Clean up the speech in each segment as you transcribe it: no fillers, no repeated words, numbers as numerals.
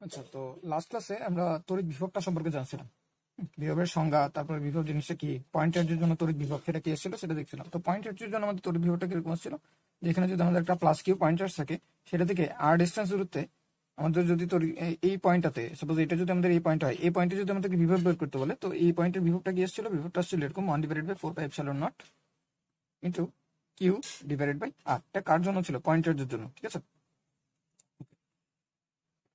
আচ্ছা, তো লাস্ট ক্লাসে আমরা তড়িৎ বিভবটা সম্পর্কে জানছিলাম। বিভবের সংজ্ঞা, তারপর বিভব জিনিসটা কি, পয়েন্ট চার্জের জন্য তড়িৎ বিভব সেটা কি এসেছিল সেটা দেখছিলাম। তো পয়েন্ট চার্জের জন্য আমাদের তড়িৎ বিভবটা কিরকম ছিল, যেখানে যদি আমাদের একটা প্লাস কিউ পয়েন্ট চার্জ থাকে, সেটা থেকে আর ডিস্টেন্স দূরত্বে আমাদের যদি এই পয়েন্টটাতে সাপোজ এটা যদি আমাদের এই পয়েন্ট হয়, এই পয়েন্টে যদি আমাদেরকে বিভব বের করতে বলে, তো এই পয়েন্টের বিভবটা কি এসেছিল, বিভবটা আসছিল এরকম 1/4πε0 into Q divided by R. এটা কার জন্য ছিল? পয়েন্ট চার্জের জন্য, ঠিক আছে।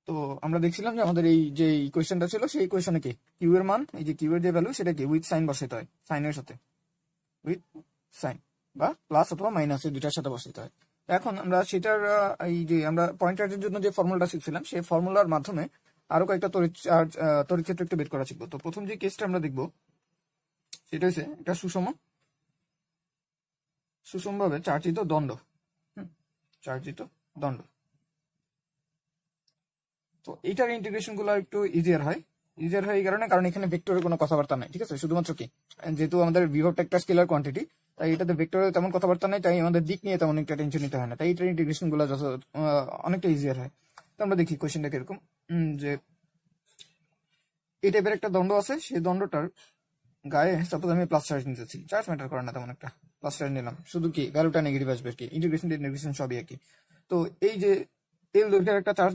তো আমরা দেখছিলাম যে আমাদের এই যে ইকুয়েশনটা ছিল, সেই ইকুয়েশনে কি কিউ এর মান, এই যে কিউ এর যে ভ্যালু, সেটা কি উইথ সাইন বসাতে হয়, সাইনের সাথে, উইথ সাইন বা প্লাস অথবা মাইনাস, এই দুটার সাথে বসাতে হয়। এখন আমরা সেটার এই যে আমরা পয়েন্ট চার্জের জন্য যে ফর্মুলাটা শিখছিলাম, সেই ফর্মুলার মাধ্যমে আরো কয়েকটা তড়িৎ চার্জ তড়িৎ ক্ষেত্র একটু বের করা শিখবো। তো প্রথম যে কেসটা আমরা দেখবো সেটা হচ্ছে একটা সুষমভাবে চার্জিত দণ্ড। চার্জিত দণ্ড। তো এইটার ইন্টিগ্রেশন গুলো একটু ইজিয়ার হয় এই কারণ এখানে ভেক্টরের কোনো কথাবার্তা নাই, ঠিক আছে। শুধুমাত্র কি, যেহেতু আমাদের বিভবটা একটা স্কেলার কোয়ান্টিটি, তাই এটাতে ভেক্টরের তেমন কথাবার্তা নাই, তাই আমাদের দিক নিয়ে তেমন একটা টেনশন নিতে হয় না, তাই এটার ইন্টিগ্রেশন গুলো অনেকটা ইজিয়ার হয়। তো আমরা দেখি কোয়েশ্চেনটা কিরকম, যে এই টাইপের একটা দণ্ড আছে, সেই দণ্ডটার গায়ে সাপোজ আমি প্লাস চার্জ নিতেছি, চার্জ ম্যাটার করে না তেমন একটা, প্লাস চার্জ নিলাম, শুধু কি ভ্যালুটা নেগেটিভ আসবে আর কি, ইন্টিগ্রেশন সবই একই। তো এই যে এল দৈর্ঘ্যের একটা চার্জ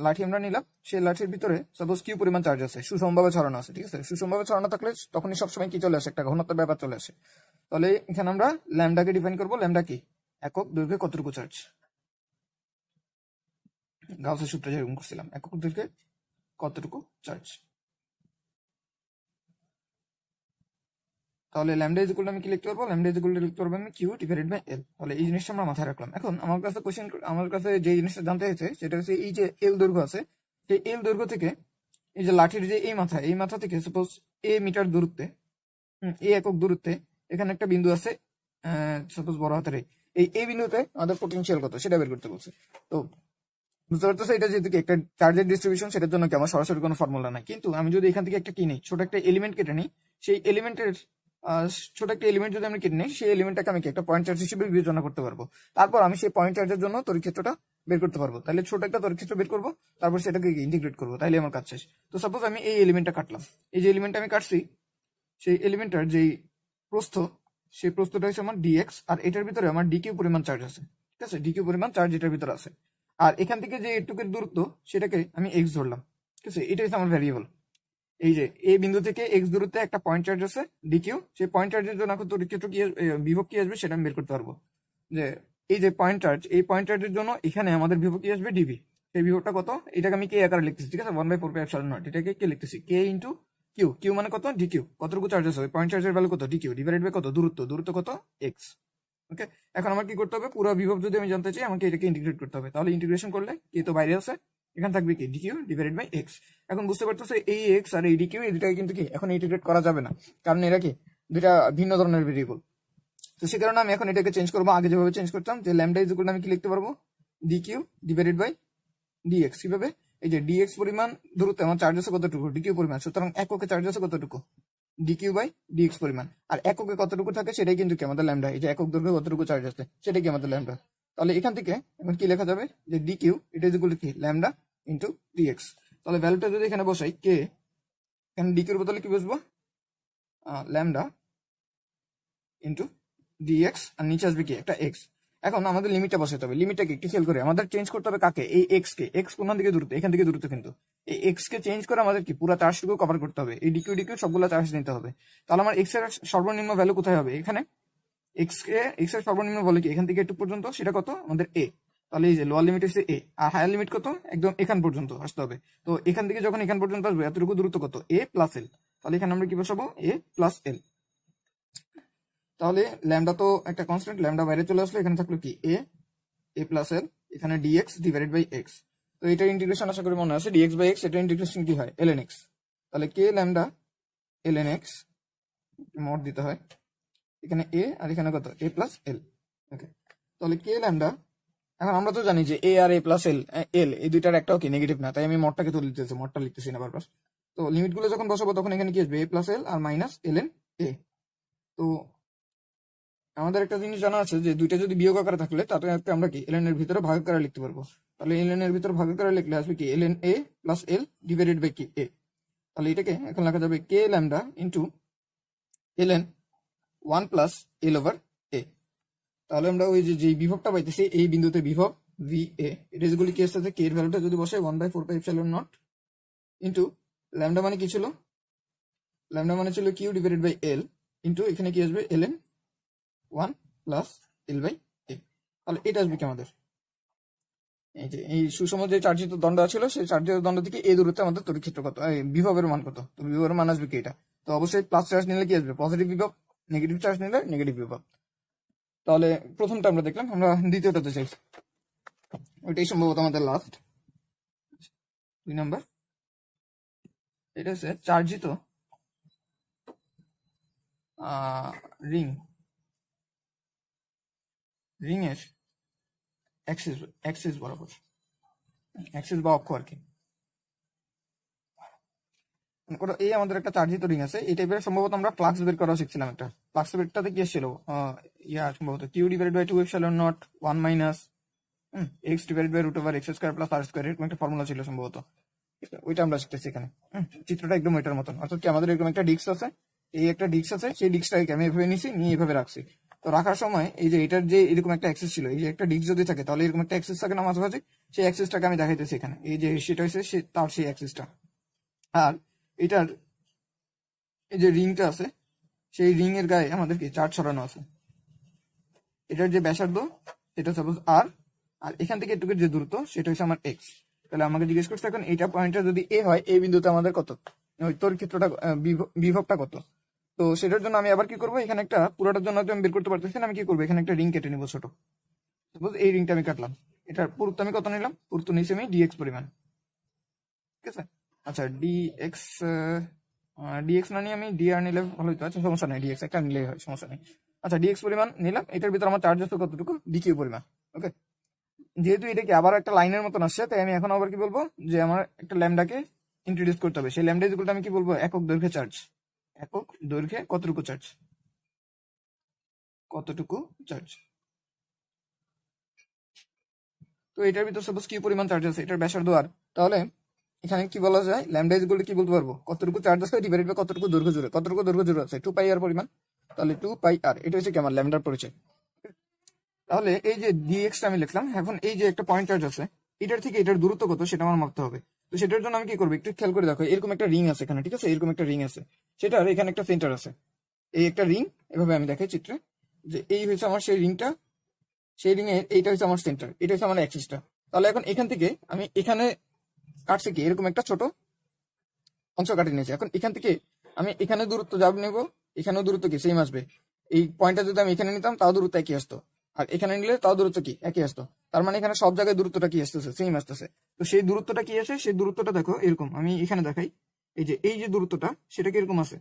লাঠি আমরা নিলাম, সেই লাঠির ভিতরে সাপোজ কিউ পরিমাণ চার্জ আছে, সুষমভাবে ছড়ানো আছে, ঠিক আছে। সুষমভাবে ছড়ানো থাকলে তখনই সবসময় কি চলে আসে, একটা ঘনত্বের ব্যাপার চলে আসে। তাহলে এখানে আমরা ল্যামডাকে ডিফাইন করবো, ল্যামডা কি, একক দৈর্ঘ্যে কতটুকু চার্জ, গাউসের সূত্রে যেরকম করছিলাম, একক দৈর্ঘ্যে কতটুকু চার্জ। তাহলে ল্যামডা ইজ ইকুয়াল টু আমি কি লিখতে পারবো, ল্যামডা ইজ ইকুয়াল টু লিখতে পারবো আমি কিউ ডিভাইডেড বাই এল। তাহলে এই জিনিসটা আমরা মাথায় রাখলাম। এখন আমার কাছে যে জিনিসটা জানতে হয়েছে সেটা হচ্ছে এই যে এল দৈর্ঘ্য আছে, সেই এল দৈর্ঘ্য থেকে এই যে লাঠির যে এই মাথা থেকে সাপোজ এ মিটার দূরত্বে, এ একক দূরত্বে এখানে একটা বিন্দু আছে, সাপোজ বড় হাতের এই বিন্দুতে আমাদের পোটেনশিয়াল কত সেটা বের করতে বলছে। তো বুঝতে পারতেছে, এটা যেহেতু কি একটা চার্জের ডিস্ট্রিবিউশন, সেটার জন্য কি আমার সরাসরি কোনো ফর্মুলা নাই, কিন্তু আমি যদি এখান থেকে একটা কি নিই, ছোট একটা এলিমেন্ট কেটে নিই, সেই এলিমেন্টের ছোট একটা এলিমেন্ট যদি আমি কেটে নিই, সেই এলিমেন্টটাকে আমি কি একটা পয়েন্ট চার্জ হিসেবে বিবেচনা করতে পারবো। তারপর আমি সেই পয়েন্ট চার্জের জন্য তড়িৎ ক্ষেত্রটা বের করতে পারবো। তাহলে ছোট একটা তড়িৎ ক্ষেত্র বের করবো, তারপর সেটাকে ইন্টিগ্রেট করবো, তাহলে আমার কাজ শেষ। তো সাপোজ আমি এই এলিমেন্টটা কাটলাম, এই যে এলিমেন্টটা আমি কাটছি, সেই এলিমেন্টটার যেই প্রস্থ, সেই প্রস্থটা হচ্ছে আমার ডিএক্স, আর এটার ভিতরে আমার ডিকিউ পরিমাণ চার্জ আছে, ঠিক আছে। ডিকিউ পরিমাণ চার্জ এটার ভিতরে আছে, আর এখান থেকে যে এটুকুর দূরত্ব সেটাকে আমি এক্স ধরলাম, ঠিক আছে। এটা হচ্ছে আমার ভ্যারিয়েবল। এই যে এই বিন্দু থেকে এক্স দূরত্বে একটা পয়েন্ট চার্জ আছে ডিকিউ, সেই পয়েন্ট চার্জের জন্য এখন তড়িৎ ক্ষেত্র কি বিভব কি আসবে সেটা আমি বের করতে পারবো। যে এই যে পয়েন্ট চার্জ, এই পয়েন্ট চার্জের জন্য এখানে আমাদের বিভব কি আসবে, ডিভি। সেই বিভবটা কত, এটাকে আমি কে আকারে লিখতেছি, ঠিক আছে, 1/4πε0। এটাকে কে লিখতেছি, কে ইন্টু কিউ। কিউ মানে কত, ডিকিউ, কতটুকু চার্জ আছে, পয়েন্ট চার্জের ভ্যালু কত, ডিকিউ ডিভাইডেড বাই কত, দূরত্ব কত, এক্স। ওকে, এখন আমার কি করতে হবে, পুরো বিভব যদি আমি জানতে চাই, আমাকে এটাকে ইন্টিগ্রেট করতে হবে। তাহলে ইন্টিগ্রেশন করলে কে তো বাইরে আছে, এখানে থাকবে কি, ডিকিউ ডিভাইডেড বাই এক্স। এখন বুঝতে পারতেছে এই এক্স আর এই ডিকিউ, এই দুটাকে কিন্তু কি এখন ইন্টিগ্রেট করা যাবে না, কারণ এরা কি দুটা ভিন্ন ধরনের ভেরিয়েবল। তো সে কারণে আমি এখন এটাকে চেঞ্জ করবো, আগে যেভাবে চেঞ্জ করতাম, যে ল্যামডা ইজ ইকুয়াল আমি কি লিখতে পারবো, ডিকিউ ডিভাইডেড বাই ডিএক্স। কিভাবে, এই যে ডিএক্স পরিমাণ দূরত্বে আমার চার্জ আছে কতটুকু, ডিকিউ পরিমাণ, সুতরাং এককে চার্জ আছে কতটুকু, ডিকিউ বাই ডিএক্স পরিমাণ। আর এককে কতটুকু থাকে সেটাই কিন্তু কি আমাদের ল্যামডা, এই যে একক দৈর্ঘ্যে কতটুকু চার্জ আছে সেটাই কি আমাদের ল্যামডা। তাহলে এখান থেকে এখন কি লেখা যাবে, যে ডিকিউ এটা ইজ ইকুয়াল টু কি, ল্যামডা ইন্টু ডিএক্স। তাহলে ভ্যালুটা যদি এখানে বসাই, কে এখানে ডিকিউর বদলে কি বসবো, ল্যামডা ইন্টু ডিএক্স, আর নিচে আসবে কি একটা এক্স। এখন আমাদের লিমিটটা বসাতে হবে, লিমিটটাকে একটু খেয়াল করে আমাদের চেঞ্জ করতে হবে কাকে, এই এক্স কে। এক্স কোন দিকে দূরত্ব, এখান থেকে দূরত্ব, কিন্তু এই এক্স কে চেঞ্জ করে আমাদের কি পুরো চার্জটুকু কভার করতে হবে, এই ডিকিউ সবগুলো চার্জ নিতে হবে। তাহলে আমার এক্স এর সর্বনিম্ন ভ্যালু কোথায় হবে, এখানে এক্স এর সর্বনিম্ন ভ্যালু কি, এখান থেকে একটু পর্যন্ত, সেটা কত আমাদের এ। তাহলে এই যে লোয়ার লিমিট হচ্ছে এ, আর হায়ার লিমিট কত, একদম এখান পর্যন্ত আসতে হবে। তো এখান থেকে যখন এখান পর্যন্ত আসবে, এতটুকু দূরত্ব কত, এ প্লাস এল। তাহলে এখানে আমরা কি বসাবো, এ প্লাস এল। তাহলে ল্যামডা তো একটা কনস্ট্যান্ট, ল্যামডা বাইরে চলে আসলো, এখানে থাকলো কি এ প্লাস এল, এখানে ডিএক্স ডিভাইডেড বাই এক্স। তো এটার ইন্টিগ্রেশন আশা করি মনে আছে, ডিএক্স বাই এক্স, এটার ইন্টিগ্রেশন কি হয়, এল এন এক্স। তাহলে কে ল্যামডা এল এন এক্স মোট দিতে হয়, এখানে এ আর এখানে কত, এ প্লাস এল। ওকে, তাহলে কে ল্যামডা, এখন আমরা তো জানি যে এ আর এ প্লাস এল এই দুইটার একটাও কি নেগেটিভ না, তাই আমি মডটাকে তুলে দিতেছি, মডটা লিখতেছি না বারবার। তো লিমিটগুলো যখন বসাবো তখন এখানে কি আসবে, এ প্লাস এল আর মাইনাস এল এন এ। তো আমাদের একটা জিনিস জানা আছে যে দুইটা যদি বিয়োগ আকারে থাকলে তাতে আমরা কি এলএন এর ভিতরে ভাগ আকারে লিখতে পারবো। তাহলে ln এর ভিতর ভাগ করে লিখলে আসবে কি ln a plus l divided by কি a। তাহলে এটাকে এখন লেখা যাবে k lambda into ln 1 plus l over a। তাহলে আমরা ওই যে বিভবটা পাইতেছি এই বিন্দুতে বিভব ভি এ, এটা যেগুলি কি আসতেছে কে এর ভ্যালুটা যদি বসে 1/4πε0 ইন্টু ল্যামডা মানে কি ছিল, ল্যামডা মানে ছিল Q divided by L into এখানে কি আসবে ln 1 plus l by a। তাহলে এটা আসবে কি আমাদের এই যে এই সুষম যে চার্জিত দণ্ড ছিল সেই চার্জিত দণ্ড থেকে এই দূরত্বে আমাদের তড়িৎ ক্ষেত্র কত, বিভবের মান কত। তো বিভবের মান আসবে কি এটা, তো অবশ্যই প্লাস চার্জ নিলে কি আসবে পজিটিভ বিভব, নেগেটিভ চার্জ নিলে নেগেটিভ বিভব। তাহলে প্রথমটা আমরা দেখলাম, আমরা দ্বিতীয়টাতে চাই, ওইটাই সম্ভবত আমাদের লাস্ট 2 নাম্বার। এটা হচ্ছে চার্জিত রিং, রিং এর অ্যাক্সিস বরাবর, অ্যাক্সিস বা অক্ষ আর কি। এই আমাদের একটা চার্জিত রিং আছে, এই টাইপের সম্ভবত আমরা ফ্লাক্স বের করা শিখছিলাম। একটা ফ্লাক্স বেরটাতে কি ছিল সম্ভবত Q divided by 2ε0 1 minus x divided by √/x² plus r² এরকম একটা ফর্মুলা ছিল সম্ভবত, ওইটা আমরা শিখতেছি এখানে। চিত্রটা একদম ওইটার মতন, অর্থাৎ কি আমাদের এরকম একটা ডিস্ক আছে, এই একটা ডিস্ক আছে, সেই ডিস্কটাকে আমি এভাবে নিছি, নিয়ে এভাবে রাখছি। তো রাখার সময় এই যে এটার যে এরকম একটা অ্যাক্সিস ছিল, এই যে একটা ডিস্ক যদি থাকে তাহলে এরকম একটা অ্যাক্সিস থাকে না মাঝামাঝি, সেই অ্যাক্সিসটাকে আমি দেখাইতেছি এখানে, এই যে সেটা হচ্ছে তার সেই অ্যাক্সিসটা। আর এটার এই যে রিংটা আছে, সেই রিং এর গায়ে আমাদের কি চার্জ ছড়ানো আছে। এটার যে ব্যাসার্ধ সেটা সাপোজ আর, আর এখান থেকে এটুকুর যে দূরত্ব সেটা হচ্ছে আমার এক্স। তাহলে আমাকে জিজ্ঞেস করছে এখন এইটা পয়েন্টটা যদি এ হয়, এই বিন্দুতে আমাদের কত ওই তড়িৎ ক্ষেত্রটা বিভবটা কত। তো সেটার জন্য আমি আবার কি করবো, এখানে একটা পুরোটার জন্য আমি বের করতে পারতেছি না, আমি কি করবো এখানে একটা রিং কেটে নিবো ছোট। সাপোজ এই রিংটা আমি কাটলাম, এটার পুরুত্ব আমি কত নিলাম, পুরুত্ব নিয়েছি আমি ডিএক্স পরিমাণ, ঠিক আছে। আচ্ছা ডিএক্স না নিয়ে আমি ডিআর নিলে ভালো হতো, আচ্ছা সমস্যা নেই, ডিএক্স একটা নিলেই হয়, সমস্যা নেই। আচ্ছা ডিএক্স পরিমাণ নিলাম, এটার ভিতর আমার চার্জ আছে কতটুকু, ডিকিউ পরিমাণ। ওকে, যেহেতু এটাকে আবার একটা লাইনের মতন আসছে, তাই আমি এখন আবার কি বলবো যে আমার একটা ল্যামডাকে ইন্ট্রোডিউস করতে হবে। সেই ল্যামডা ইকুয়াল আমি কি বলবো, একক দৈর্ঘ্যে চার্জ, একক দৈর্ঘ্যে কতটুকু চার্জ, কতটুকু চার্জ। তো এটার ভিতর সাপোজ কি পরিমাণ চার্জ আছে, এটার ব্যাসার্ধ আর, তাহলে এখানে কি বলা যায় ল্যামডা ইকুয়াল কি বলতে পারবো, কতটুকু চার্জ আছে ডিভাইডেড বাই কতটুকু দৈর্ঘ্য জুড়ে, কতটুকু দৈর্ঘ্য জুড়ে আছে 2 পাই আর পরিমাণ, তাহলে 2 পাই আর, এটা হচ্ছে কি আমার ল্যামডার পরিচয়। তাহলে এই যে ডিএক্সটা আমি লিখলাম, এখন এই যে একটা পয়েন্ট চার্জ আছে, এটার থেকে এটার দূরত্ব কত সেটা আমার মাপতে হবে। তো সেটার জন্য আমি কি করবো, একটু খেয়াল করে দেখো, এরকম একটা রিং আছে এখানে, ঠিক আছে, এরকম একটা রিং আছে, সেটার এখানে একটা সেন্টার আছে, এই একটা রিং, এভাবে আমি দেখাই চিত্রে, যে এই হচ্ছে আমার সেই রিংটা, সেই রিং এর এইটা হচ্ছে আমার সেন্টার, এটা হচ্ছে আমার অ্যাক্সিসটা। তাহলে এখন এখান থেকে আমি এখানে কাটছে কি এরকম একটা ছোট অংশ কাটে নিয়েছি, এখন এখান থেকে আমি এখানে দূরত্ব যাব নেবো, এখানেও দূরত্ব কি সেম আসবে, এই পয়েন্টটা যদি আমি এখানে নিতাম তাও দূরত্ব একই আসতো, আর এখানে নিলে তাও দূরত্ব কি একই আসতো, তার মানে এখানে সব জায়গায় দূরত্বটা কি আসতেছে, সেম আসতেছে। তো সেই দূরত্বটা কি আসে, সেই দূরত্বটা দেখো এরকম, আমি এখানে দেখাই, এই যে দূরত্বটা সেটা কিরকম আছে,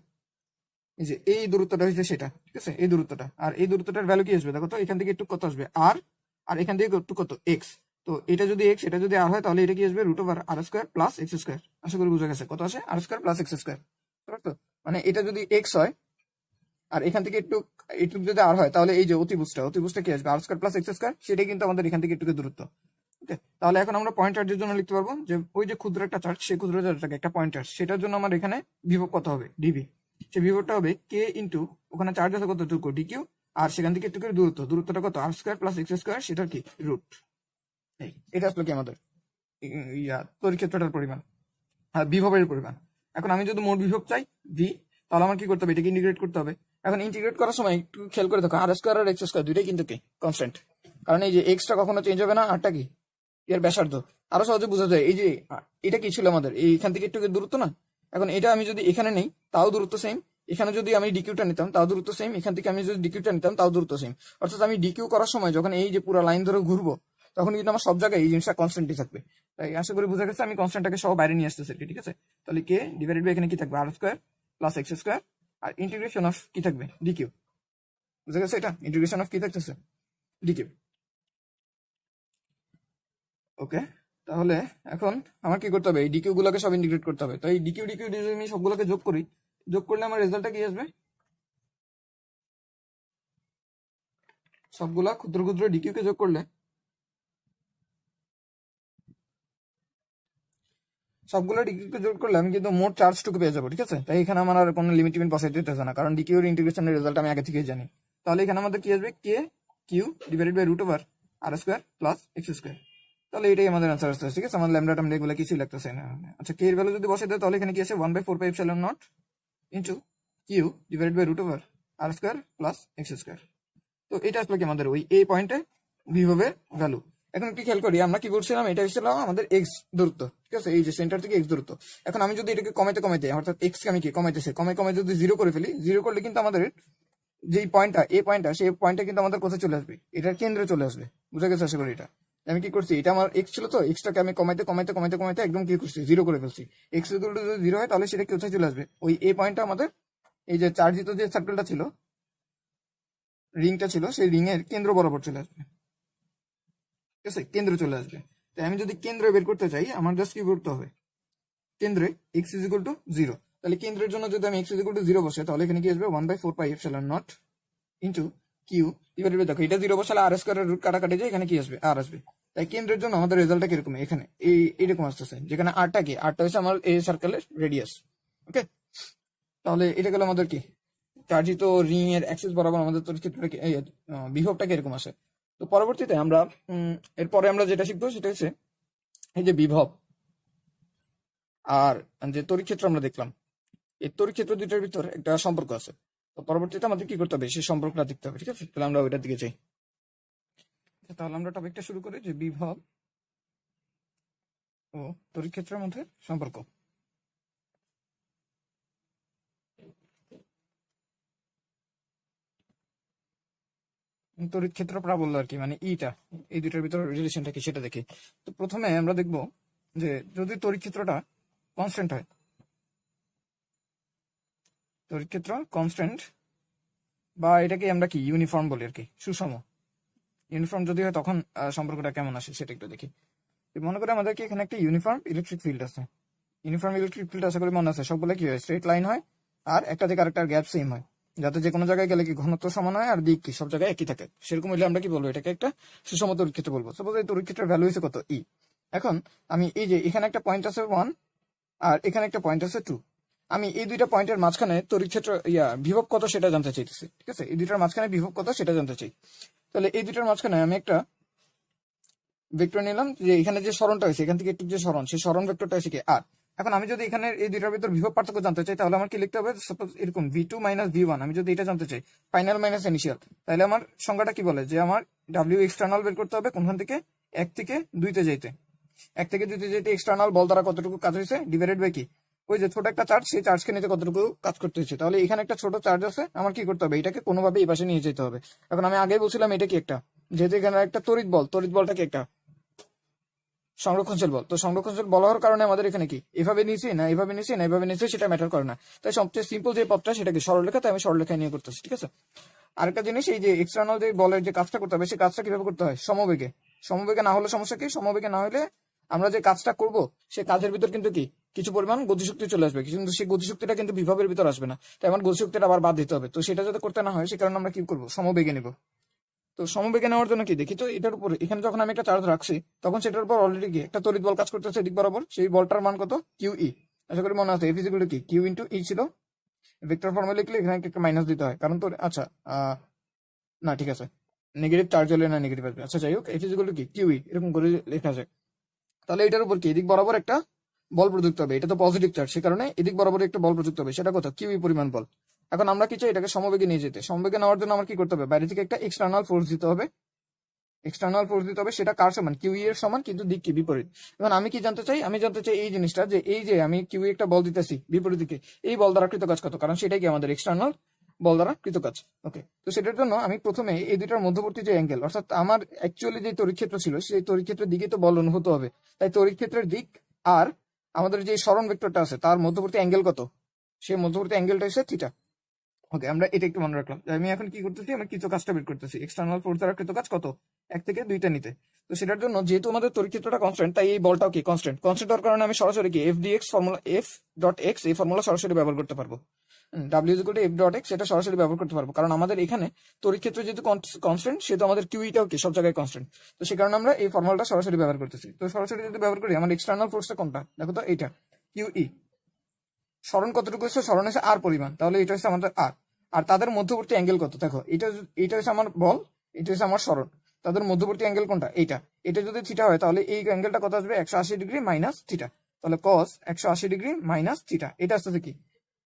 এই যে এই দূরত্বটা হচ্ছে সেটা, ঠিক আছে, এই দূরত্বটা, আর এই দূরত্বটার ভ্যালু কি আসবে দেখো তো, এখান থেকে একটু কত আসবে আর, আর এখান থেকে একটু কত এক্স। তো এটা যদি এক্স, এটা যদি আর হয়, তাহলে এটা কি আসবে √r² প্লাস x²। আশা করি বুঝা গেছে, কত আসে r² প্লাস x², তো মানে এটা যদি এক্স হয় আর এখান থেকে একটু একটু যদি আর হয়, তাহলে এই যে অতিভুজটা কি আসবে r² প্লাস x², সেটাই কিন্তু আমাদের এখান থেকে একটু দূরত্ব। ওকে, তাহলে এখন আমরা পয়েন্ট চার্জের জন্য লিখতে পারবো যে ওই যে ক্ষুদ্র একটা চার্জ, সেই ক্ষুদ্র চার্জটাকে একটা পয়েন্ট চার্জ, সেটার জন্য আমার এখানে বিভব কত হবে, ডিবি। সেই বিভবটা হবে কে ইন্টু ওখানে চার্জ আছে কতটুকু ডিকিউ, আর সেখান থেকে একটু করে দূরত্বটা কত r² প্লাস x², সেটার কি রুট। এটা আসলে কি আমাদের তড়িৎ ক্ষেত্রটার পরিমাণ, আর বিভবের পরিমাণ। এখন আমি যদি মোট বিভব চাই ভি, তাহলে আমার কি করতে হবে, এটাকে ইন্টিগ্রেট করতে হবে। এখন ইন্টিগ্রেট করার সময় একটু খেয়াল করে দেখো, r² আর x² দুইটাই কিন্তু কি কনস্ট্যান্ট, কারণ এই যে এক্সটা কখনো চেঞ্জ হবে না, আরটা কি এর ব্যাসার্ধ। আরো সহজে বোঝা যায়, এই যে এটা কি ছিল আমাদের এইখান থেকে একটু দূরত্ব না, এখন এটা আমি যদি এখানে নেই তাও দূরত্ব সেম, এখানে যদি আমি ডিকিউটা নিতাম তাও দূরত্ব সেম, এখান থেকে আমি যদি ডিকিউটা নিতাম তাও দূরত্ব সেম। অর্থাৎ আমি ডিকিউ করার সময় যখন এই যে পুরো লাইন ধরে ঘুরবো, তখন কিন্তু আমার সব জায়গায় এই জিনিসটা কনস্ট্যান্টই থাকবে। তাই আশা করি বোঝা গেছে, আমি কনস্ট্যান্টটাকে সহ বাইরে নিয়ে আসতেছি, ঠিক আছে। তাহলে কে ডিভাইডেড বাই এখানে কি থাকবে r² plus x², R integration of কি থাকবে ডিকিউ, বুঝা গেছে, এটা ইন্টিগ্রেশন অফ কি থাকতেছে ডিকিউ। ওকে, তাহলে এখন আমার কি করতে হবে, এই ডিকিউ গুলোকে সব ইন্টিগ্রেট করতে হবে। তো এই ডিকিউ যদি আমি সবগুলোকে যোগ করি, যোগ করলে আমার রেজাল্টটা কি আসবে, সবগুলা ক্ষুদ্র ক্ষুদ্র ডিকিউ কে যোগ করলে সবগুলো ডিকিউকে যোগ করলে আমি কিন্তু মোট চার্জটুকু পেয়ে যাবো, ঠিক আছে? তাই এখানে আমার আর কোনো লিমিট বসাইতে হচ্ছে না, কারণ ডিকিউর ইন্টিগ্রেশনের রেজাল্ট আমি আগে থেকেই জানি। তাহলে এখানে আমাদের কি আসবে, K Q divided by root over R square plus X square. তাহলে এটাই আমাদের আনসার আসছে, ঠিক আছে? আমার ল্যামডা টামডা এগুলো কিছুই লাগতেছে না। আচ্ছা, কে এর ভ্যালু যদি বসে দেয় তাহলে এখানে কি আছে, 1/4πε0 into Q divided by root over R square plus X square. তো এটা আসলে কি আমাদের ওই এই পয়েন্টে বিভবের ভ্যালু। এখন কি খেয়াল করি, আমরা কি করছিলাম, এটা হচ্ছিল আমাদের এক্স দূরত্ব, ঠিক আছে? এই যে সেন্টার থেকে এক্স দূরত্ব। এখন আমি যদি এটাকে কমাইতে কমাইতে, অর্থাৎ এক্স কে আমি কি কমাইতেছি, কমে যদি জিরো করে ফেলি, জিরো করলে কিন্তু আমাদের যেই পয়েন্টটা এই পয়েন্টটা, সেই পয়েন্টটা কিন্তু আমাদের কোথায় চলে আসবে, এটার কেন্দ্রে চলে আসবে। বুঝা গেছে আশা করি? এটা আমি কি করছি, এটা আমার এক্স ছিল, তো এক্সটাকে আমি কমাইতে কমাইতে কমাইতে কমাইতে একদম কি করছি, জিরো করে ফেলছি। এক্স যদি জিরো হয় তাহলে সেটা কোথায় চলে আসবে, ওই এই পয়েন্টটা আমাদের এই যে চার্জিত যে সার্কেলটা ছিল, রিংটা ছিল, সেই রিং এর কেন্দ্র বরাবর চলে আসবে, ঠিক আছে? কেন্দ্রে চলে আসবে। তাই আমি যদি কেন্দ্রে বের করতে চাই, আমার জাস্ট কি করতে হবে, কেন্দ্রে x is equal two zero. তাহলে কেন্দ্রের জন্য যদি আমি x is equal two zero বসে, তাহলে এখানে কি আসবে, 1/4πε0 ইন্টু কিউ ডিভাইডেড বাই, দেখো এটা জিরো বসালে আর স্কোয়ারের রুট কাটাকাটি যায়, এখানে কি আসবে, আর আসবে। তাই কেন্দ্রের জন্য আমাদের রেজাল্টটা কিরকম, এখানে এইরকম আসতেছে, যেখানে আরটা কি, আরটা হচ্ছে আমার এই সার্কেলের রেডিয়াস। ওকে, তাহলে এটা গেল আমাদের কি চার্জিত রিং এর অ্যাক্সিস বরাবর আমাদের তড়িৎক্ষেত্রটা কি, বিভবটা কিরকম আসে। তো পরবর্তীতে আমরা এরপরে আমরা যেটা শিখবো সেটা হচ্ছে এই যে বিভব আর যে তড়িৎক্ষেত্র আমরা দেখলাম, এই তড়িৎক্ষেত্র দুইটার ভিতর একটা সম্পর্ক আছে। তো পরবর্তীতে আমাদের কি করতে হবে, সেই সম্পর্কটা দেখতে হবে, ঠিক আছে? তাহলে আমরা ওইটার দিকে যাই। তাহলে আমরা টপিকটা শুরু করি যে বিভব ও তড়িৎক্ষেত্রের মধ্যে সম্পর্ক। তড়িৎক্ষেত্র প্রাবল্য আর কি, মানে ইটা, এই দুইটার ভিতর রিলেশনটা কি সেটা দেখি। তো প্রথমে আমরা দেখব যে যদি তড়িৎক্ষেত্রটা কনস্ট্যান্ট হয়, তড়িৎক্ষেত্র কনস্ট্যান্ট বা এটাকে আমরা কি ইউনিফর্ম বলি আর কি, সুষম। ইউনিফর্ম যদি হয় তখন সম্পর্কটা কেমন আসে সেটা একটু দেখি। মনে করি আমাদেরকে এখানে একটা ইউনিফর্ম ইলেকট্রিক ফিল্ড আছে। ইউনিফর্ম ইলেকট্রিক ফিল্ড আশা করি মনে আছে, সবগুলো কি হয়, স্ট্রেট লাইন হয় আর একটা থেকে আরেকটার গ্যাপ সেম হয়, যাতে যে কোনো জায়গায় গেলে কি ঘনত্ব সমান হয় আর দিক কি সব জায়গায় একই থাকে। সেরকম হলে আমরা কি বলবো, এটাকে একটা সুষম তড়িৎক্ষেত্র বলবো। সাপোজ এই তড়িৎক্ষেত্রের ভ্যালু হচ্ছে কত, ই। এখন আমি এই যে এখানে একটা পয়েন্ট আছে 1 আর এখানে একটা পয়েন্ট আছে 2, আমি এই দুইটা পয়েন্টের মাঝখানে তড়িৎক্ষেত্র বিভব কত সেটা জানতে চাইতেছি, ঠিক আছে? এই দুইটার মাঝখানে বিভব কত সেটা জানতে চাই। তাহলে এই দুইটার মাঝখানে আমি একটা ভেক্টর নিলাম, যে এখানে যে সরণটা হয়েছে, এখান থেকে একটু যে সরণ, সেই সরণ ভেক্টরটা হয়েছে কি আর। এখন আমি যদি এখানে এই দুইটার ভিতর বিভব পার্থক্য জানতে চাই, তাহলে আমার কি লিখতে হবে, সাপোজ এরকম v2 মাইনাস v1। আমি যদি এটা জানতে চাই, ফাইনাল মাইনাস ইনিশিয়াল, তাহলে আমার সংজ্ঞাটা কি বলে, যে আমার w এক্সটার্নাল বের করতে হবে কোনখান থেকে, 1 থেকে 2 তে যাইতে। 1 থেকে 2 তে যেতে এক্সটার্নাল বল দ্বারা কতটুকু কাজ হয়েছে ডিভাইডেড বাই কি, ওই যে ছোট একটা চার্জ, সেই চার্জকে নিতে কতটুকু কাজ করতে হচ্ছে। তাহলে এখানে একটা ছোট চার্জ আছে, আমার কি করতে হবে, এটাকে কোনোভাবে এই পাশে নিয়ে যেতে হবে। এখন আমি আগেই বলছিলাম এটা কি একটা, যেহেতু এখানে একটা তড়িৎ বল, তড়িৎ বলটা কি একটা সংরক্ষণশীল বল। তো সংরক্ষণশীল বল হওয়ার কারণে আমাদের এখানে কি এভাবে নিয়েছি না এভাবে নিয়েছি না এভাবে নিয়েছি সেটা ম্যাটার করে না। তাই সবচেয়ে সিম্পল যে পথটা সেটাকে সরলরেখা, তাই আমি সরলরেখায় নিয়ে করতেছি, ঠিক আছে? আরেকটা জিনিস, এই যে এক্সটার্নাল যে বলের যে কাজটা করতে হবে, সেই কাজটা কিভাবে করতে হয়, সমবেগে। সমবেগে না হলে সমস্যা কি, সমবেগে না হলে আমরা যে কাজটা করব সেই কাজের ভিতর কিন্তু কি কিছু পরিমাণ গতিশক্তি চলে আসবে, কিন্তু সেই গতিশক্তিটা কিন্তু বিভবের ভিতর আসবে না। তাই আমার গতিশক্তিটা আবার বাদ দিতে হবে। তো সেটা যাতে করতে না হয় সে কারণে আমরা কি করবো, সমবেগে নিব। তো সমবেগে নেওয়ার জন্য কি দেখি, তো এটার উপরে এখানে যখন আমি একটা চার্জ রাখছি, তখন সেটার উপর অলরেডি কি একটা তড়িৎ বল কাজ করতেছে দিক বরাবর। সেই বলটার মান কত, কিউ ই। আশা করি মনে আছে, এফ ইজ ইকুয়াল টু কি, কিউ ইন্টু ই ছিল। ভেক্টর ফর্মে লিখলে এখানে একটা মাইনাস দিতে হয়, কারণ তো আচ্ছা না ঠিক আছে, নেগেটিভ চার্জ হলে না নেগেটিভ আসবে। আচ্ছা যাই হোক, এফ ইজ ইকুয়াল টু কি, কিউ ই, এরকম করে লেখা যায়। তাহলে এটার উপর কি এদিক বরাবর একটা বল প্রযুক্ত হবে, এটা তো পজিটিভ চার্জ, সে কারণে এদিক বরাবর একটা বল প্রযুক্ত হবে, সেটা কত, কিউ ই পরিমাণ বল। এখন আমরা কি চাই, এটাকে সমবেগে নিয়ে যেতে। সমবেগে নেওয়ার জন্য আমার কি করতে হবে, বাইরে থেকে একটা এক্সটার্নাল ফোর্স দিতে হবে। এক্সটার্নাল ফোর্স দিতে হবে, সেটা কার সমান, কিউ এর সমান, কিন্তু দিক কি বিপরীত। এখন আমি কি জানতে চাই, আমি জানতে চাই এই জিনিসটা, যে এই যে আমি কিউ একটা বল দিতেছি বিপরীত দিকে, এই বল দ্বারা কৃত কাজ কত, কারণ সেটাই কি আমাদের এক্সটার্নাল বল দ্বারা কৃত কাজ। ওকে, তো সেটার জন্য আমি প্রথমে এই দুটার মধ্যবর্তী যে অ্যাঙ্গেল, অর্থাৎ আমার অ্যাকচুয়ালি যে তড়িৎক্ষেত্র ছিল সেই তড়িৎক্ষেত্রের দিকে তো বল অনুভূত হবে। তাই তড়িৎক্ষেত্রের দিক আর আমাদের যে সরণ ভেক্টরটা আছে তার মধ্যবর্তী অ্যাঙ্গেল কত, সেই মধ্যবর্তী অ্যাঙ্গেলটা হচ্ছে থিটা। ওকে, আমরা এটা একটু মনে রাখলাম। আমি এখন কি করতেছি, আমি কৃত কাজটা বের করতেছি, এক্সটার্নাল ফোর্স দ্বারা কৃত কাজ কত, 1 থেকে 2 নিতে। তো সেটার জন্য যেহেতু আমাদের তড়িৎক্ষেত্রটা কনস্ট্যান্ট, তাই এই বলটাও কি কনস্ট্যান্ট। কনস্ট্যান্ট হওয়ার কারণে আমি সরাসরি কি F D x formula, F dot X এই ফর্মুলা সরাসরি ব্যবহার করতে পারবো। W is equal to F dot x, এটা সরাসরি ব্যবহার করতে পারবো, কারণ আমাদের এখানে তড়িৎ ক্ষেত্র যেহেতু কনস্ট্যান্ট, সেহেতু আমাদের কিউইটাও কি সব জায়গায় কনস্ট্যান্ট। তো সে কারণে আমরা এই ফর্মুলাটা সরাসরি ব্যবহার করতেছি। তো সরাসরি যদি ব্যবহার করি, আমার এক্সটার্নাল ফোর্সটা কোনটা দেখো তো, এইটা কিউই। সরণ কতটুকু হচ্ছে, সরণ হচ্ছে আর পরিমাণ, তাহলে এটা হচ্ছে আমাদের আর। আর তাদের মধ্যবর্তী অ্যাঙ্গেল কত, দেখো এটা হচ্ছে আমার বল, এটা হচ্ছে আমার সরণ, তাদের মধ্যবর্তী অ্যাঙ্গেল কোনটা, এইটা। এটা যদি থিটা হয় তাহলে এই অ্যাঙ্গেলটা কত আসবে, 180 ডিগ্রি মাইনাস থিটা। তাহলে কস 180 ডিগ্রি মাইনাস থিটা, এটা আসতেছে কি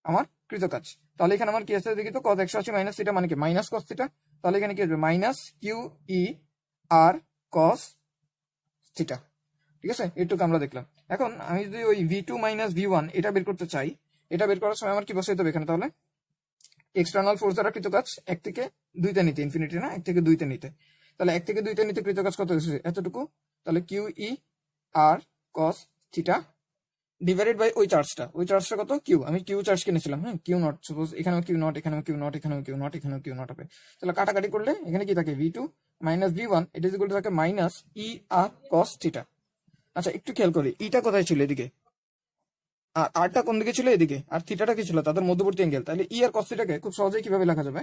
আমার কৃত কাজ। তাহলে এখানে আমার কি আসছে দেখি তো, কস 180 মাইনাস থিটা মানে কি মাইনাস কস থিটা। তাহলে এখানে কি আসবে, minus Q E R cos theta. ঠিক আছে, এটুকু আমরা দেখলাম। এখন আমি যদি ওই V2 মাইনাস V1 এটা বের করতে চাই, এটা বের করার সময় আমার কি বসাইতে হবে এখানে, তাহলে এক্সটার্নাল ফোর্স দ্বারা কৃত কাজ 1 থেকে 2তে নিতে, ইনফিনিটি না, 1 থেকে 2তে নিতে। তাহলে 1 থেকে 2তে নিতে কৃত কাজ কত হয়েছে, এতটুকু। তাহলে Q E R cos theta divided by ওই চার্জটা কত, কিউ। আমি কিউ চার্জ কিনেছিলাম, হ্যাঁ, কিউ নট। সাপোজ এখানেও কিউ নট, এখানেও কিউ নট, এখানেও কিউ নট, এখানেও কিউ নট হবে। তাহলে কাটাকাটি করলে এখানে কি থাকে, V2 মাইনাস V1, এটা ইকুয়াল টু থাকে minus E R cos theta. আচ্ছা, একটু খেয়াল করি, ইটা কোথায় ছিল, এদিকে, আর আরটা কোন দিকে ছিল, এদিকে, আর থিটাটা কি ছিল, তাদের মধ্যবর্তী অ্যাঙ্গেল। তাহলে ই আর কস থিটাকে খুব সহজেই কিভাবে লেখা যাবে,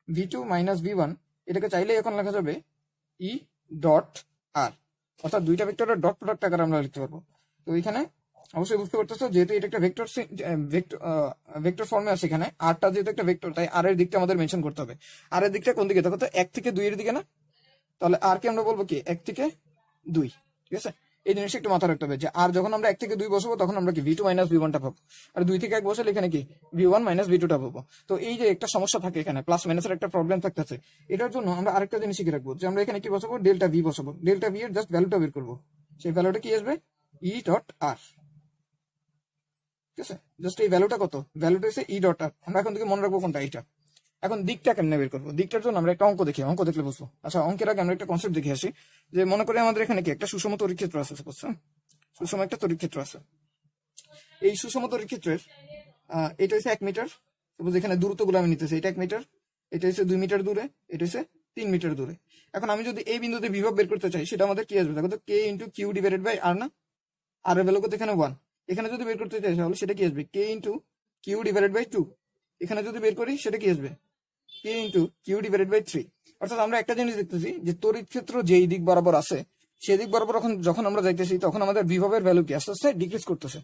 V2 মাইনাস V1, এটাকে চাইলে এখন লেখা যাবে ই ডট আর, অর্থাৎ দুইটা ভেক্টরের ডট প্রোডাক্ট আকারে আমরা লিখতে পারবো। তো এখানে অবশ্যই বুঝতে পারতেছো, যেহেতু এটা একটা ভেক্টর ফর্মে আছে, এখানে আরটা যেহেতু একটা ভেক্টর, তাই আর এর দিকটা আমাদের মেনশন করতে হবে। আর এর দিকটা কোন দিকে, দেখো তো 1 থেকে 2 এর দিকে না, তাহলে আর কে আমরা বলবো কি 1 থেকে 2। ঠিক আছে, এই জিনিসটা একটু মাথায় রাখতে হবে যে আর যখন আমরা 1 থেকে 2 বসাবো, তখন আমরা কি V2 মাইনাস V1 টা পাবো, আর 2 থেকে 1 বসালে এখানে কি V1 মাইনাস V2 টা পাবো। তো এই যে একটা সমস্যা থাকে এখানে, প্লাস মাইনাসের একটা প্রবলেম থাকতেছে, এটার জন্য আমরা আরেকটা জিনিস শিখে রাখবো, যে আমরা এখানে কি বসাবো, ডেল্টা ভি বসাবো। ডেল্টা ভি এর জাস্ট ভ্যালুটা বের করবো, সেই ভ্যালুটা কি আসবে, ই ডট আর। ঠিক আছে, জাস্ট এই ভ্যালুটা কত, ভ্যালুটা হচ্ছে ই ডট আর। আমরা এখন থেকে মনে রাখবো কোনটা, এইটা। এখন দিকটা কেমনে বের করবো, দিকটার জন্য আমরা একটা অঙ্ক দেখি, অঙ্ক দেখলে বুঝবো। আচ্ছা, অঙ্কের আগে আমরা একটা কনসেপ্ট দেখে আসি, যে মনে করি আমাদের এখানে কি একটা সুষম তড়িৎ ক্ষেত্র আছে, বুঝছো, সুষম একটা তড়িৎ ক্ষেত্র আছে। এই সুষম তড়িৎ ক্ষেত্রের এটা হচ্ছে 1 মিটার। সাপোজ এখানে দূরত্বগুলো আমি নিতেছি, এটা 1 মিটার, এটা হচ্ছে 2 মিটার দূরে, এটা হচ্ছে 3 মিটার দূরে। এখন আমি যদি এই বিন্দুতে বিভব বের করতে চাই, সেটা আমাদের কি আসবে, দেখো তো, কে ইন্টু কিউ ডিভাইডেড বাই আর না, আর এর ভ্যালু কত এখানে 1। এখানে যদি বের করতে চাই তাহলে সেটা কি আসবে, কে ইন্টু কিউ ডিভাইডেড বাই 2। এখানে যদি বের করি সেটা কি আসবে, কে ইন্টু কিউ ডিভাইডেড বাই 3। অর্থাৎ আমরা একটা জিনিস দেখতেছি, যে তড়িৎ ক্ষেত্র যেই দিক বরাবর আছে, সেই দিক বরাবর যখন আমরা যাইতেছি, তখন আমাদের বিভবের ভ্যালু কি আস্তে আস্তে ডিক্রিজ করতেছে।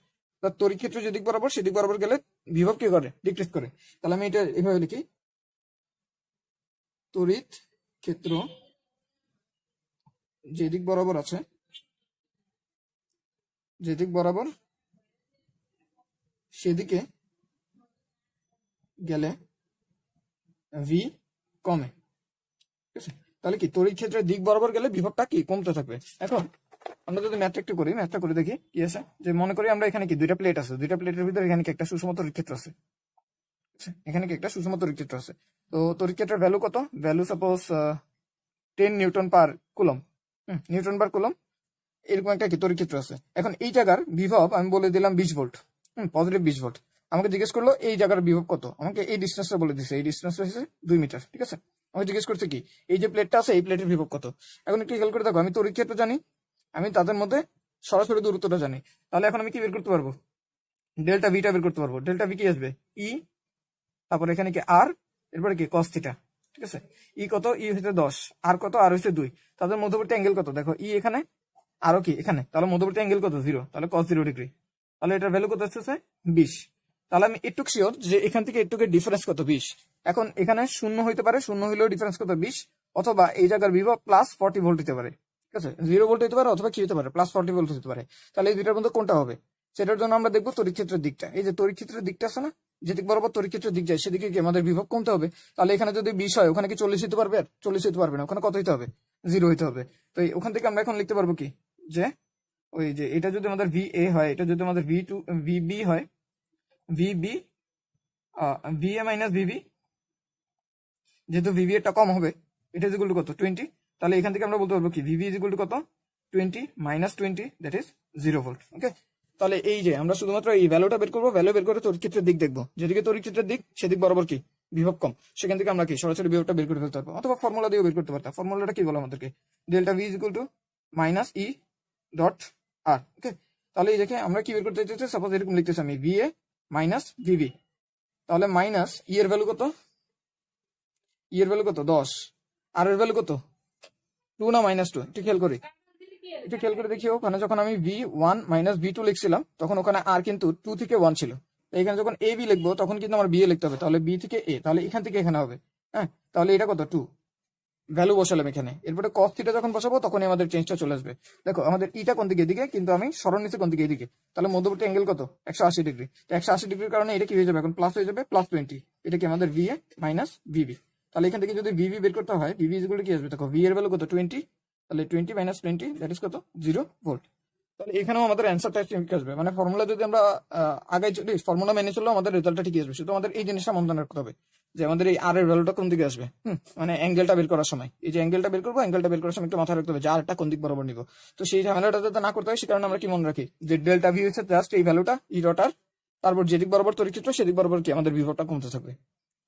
তড়িৎ ক্ষেত্র যেদিক বরাবর, সেদিক বরাবর গেলে বিভব কি করে, ডিক্রিজ করে। তাহলে আমি এটা এভাবে লিখি, তড়িৎ ক্ষেত্র যেদিক বরাবর আছে, যেদিক বরাবর সেদিকে গেলে ভি কমে। ঠিক আছে, তাহলে কি তড়িৎ ক্ষেত্রের দিক বরাবর গেলে বিভবটা কি কমতে থাকবে। এখন আমরা যদি ম্যাথটা একটু করি, ম্যাথটা করে দেখি কি আছে। যে মনে করি আমরা এখানে কি দুইটা প্লেট আছে, দুইটা প্লেটের ভিতরে এখানে কি একটা সুষম তড়িৎ ক্ষেত্র আছে, এখানে কি একটা সুষম তড়িৎ ক্ষেত্র আছে। তো তড়িৎ ক্ষেত্রের ভ্যালু কত, ভ্যালু সাপোজ 10 নিউটন পার কুলম, নিউটন পার কুলম, এরকম একটা কি তড়িৎ ক্ষেত্র আছে। এখন এই জায়গার বিভব আমি বলে দিলাম 20 ভোল্ট, পজিটিভ 20 ভোল্ট। আমাকে জিজ্ঞেস করলো এই জায়গার বিভব কত, আমাকে এই ডিস্টেন্সটা বলে দিচ্ছে, এই ডিস্টেন্সটা হচ্ছে 2 মিটার। ঠিক আছে, আমাকে জিজ্ঞেস করছে কি এই যে প্লেটটা আছে, এই প্লেটের বিভব কত। এখন একটু খেয়াল করে দেখো, আমি তড়িৎ ক্ষেত্র জানি, আমি তাদের মধ্যে সরাসরি দূরত্বটা জানি। তাহলে এখন আমি কি বের করতে পারবো, ডেল্টা ভিটা বের করতে পারবো। ডেল্টা ভি কি আসবে, ই, তারপর এখানে কি আর, এরপরে কি কস থিটা। ঠিক আছে, ই কত, ই হচ্ছে 10, আর কত, আর হচ্ছে 2। তাদের মধ্যবর্তী অ্যাঙ্গেল কত, দেখো ই এখানে, আরো কি এখানে, তাহলে মধ্যবর্তী অ্যাঙ্গেল কত, 0, তাহলে cos 0 ডিগ্রি। তাহলে এটার ভ্যালু কত আসছে 20। তাহলে আমি একটু শিওর যে এখান থেকে একটুকে ডিফারেন্স কত, 20। এখন এখানে শূন্য হইতে পারে, শূন্য হইলেও ডিফারেন্স কত, 20, অথবা এই জায়গার বিভব প্লাস 40 ভোল্ট হতে পারে। ঠিক আছে, 0 ভোল্ট হতে পারে, অথবা কি হতে পারে, প্লাস 40 ভোল্ট হতে পারে। তাহলে এই দুইটার মধ্যে কোনটা হবে, সেটার জন্য আমরা দেখবো তড়িৎ ক্ষেত্রের দিকটা। এই যে তড়িৎ ক্ষেত্রের দিকটা আছে না, যেদিক বরাবর তড়িৎ ক্ষেত্রের দিক যায়, সেদিকে কি আমাদের বিভব কমতে হবে। তাহলে এখানে যদি 20 হয়, ওখানে কি 40 হতে পারবে, আর 40 হতে পারবে না, ওখানে কত হতে হবে, 0 হতে হবে। তো ওখান থেকে আমরা এখন লিখতে পারবো কি, যে ওই যে এটা যদি আমাদের ভি এ হয়, এটা যদি আমাদের V2 VB হয়, ভিবি VA মাইনাস ভিবি, যেহেতু ভিবি এরটা কম হবে, এটা ইজ ইকুয়াল টু কত, 20। তাহলে এখান থেকে আমরা বলতে পারবো কি, ভিবি ইজ ইকুয়াল টু কত, 20 মাইনাস 20, দ্যাট ইজ 0 ভোল্ট। ওকে, তাহলে এই যে আমরা শুধুমাত্র এই ভ্যালুটা বের করবো, ভ্যালু বের করে তড়িৎ ক্ষেত্রের দিক দেখবো, যেদিকে তড়িৎ ক্ষেত্রের দিক, সেদিক বরাবর কি বিভব কম, সেখান থেকে আমরা কি সরাসরি বিভবটা বের করে ফেলতে পারবো, অথবা ফর্মুলা দিয়েও বের করতে পারতাম। ফর্মুলাটা কি বলো আমাদেরকে, delta V is equal to minus E dot R. Okay, তাহলে এই দেখে আমরা কি বের করতে চাইছি, সাপোজ এরকম লিখতেছি আমি, ভিএ মাইনাস ভিবি, তাহলে মাইনাস ই এর ভ্যালু কত, ই এর ভ্যালু কত 10, আর এর ভ্যালু কত 2 না -2, একটু খেয়াল করে দেখিও। ওখানে যখন আমি v1 মাইনাস v2 লিখছিলাম তখন ওখানে আর কিন্তু 2 থেকে 1 ছিল। এখানে যখন এ বি লিখবো তখন কিন্তু আমার বি এ লিখতে হবে, তাহলে বি থেকে এ, তাহলে এখান থেকে এখানে হবে। হ্যাঁ, তাহলে এটা কত 2, ভ্যালু বসালাম এখানে। এরপরে cos থিটা যখন বসাবো তখনই আমাদের চেঞ্জটা চলে আসবে। দেখো আমাদের ইটা কোন দিকে, এদিকে, কিন্তু আমি সরণ নিচে কোন দিকে, এদিকে। তাহলে মধ্যবর্তী অ্যাঙ্গেল কত 180 ডিগ্রি। তো 180 ডিগ্রির কারণে এটা কি হয়ে যাবে এখন, প্লাস হয়ে যাবে, +20। এটা কি আমাদের ভি এ মাইনাস ভিবি। তাহলে এখান থেকে যদি ভিবি বের করতে হয়, ভিবি ইকুয়াল কি আসবে, দেখো ভি এর ভ্যালু কত 20, তাহলে 20 মাইনাস 20 দ্যাট ইজ কত 0 ভোল্ট। তাহলে এখানেও আমাদের অ্যান্সারটা ঠিক আসবে, মানে ফর্মুলা যদি আমরা আগে যদি ফর্মুলা মেনে চললে আমাদের রেজাল্টটা ঠিকই আসবে। শুধু আমাদের এই জিনিসটা মনে রাখতে হবে যে আমাদের এই আর এর ভ্যালুটা কোন দিকে আসবে। মানে অ্যাঙ্গেলটা বের করার সময়, এই যে অ্যাঙ্গেলটা বের করবো, অ্যাঙ্গেলটা বের করার সময় একটু মাথায় রাখতে হবে যে আরটা কোন দিক বরাবর নিব। তো সেই ঝামেলাটা যাতে না করতে হয় সে কারণে আমরা কি মনে রাখি যে ডেল্টা ভি হচ্ছে জাস্ট এই ভ্যালুটা ই ডটার, তারপর যেদিক বরাবর তড়িৎ সেদিক বরাবর কি আমাদের বিভবটা কমতে থাকবে।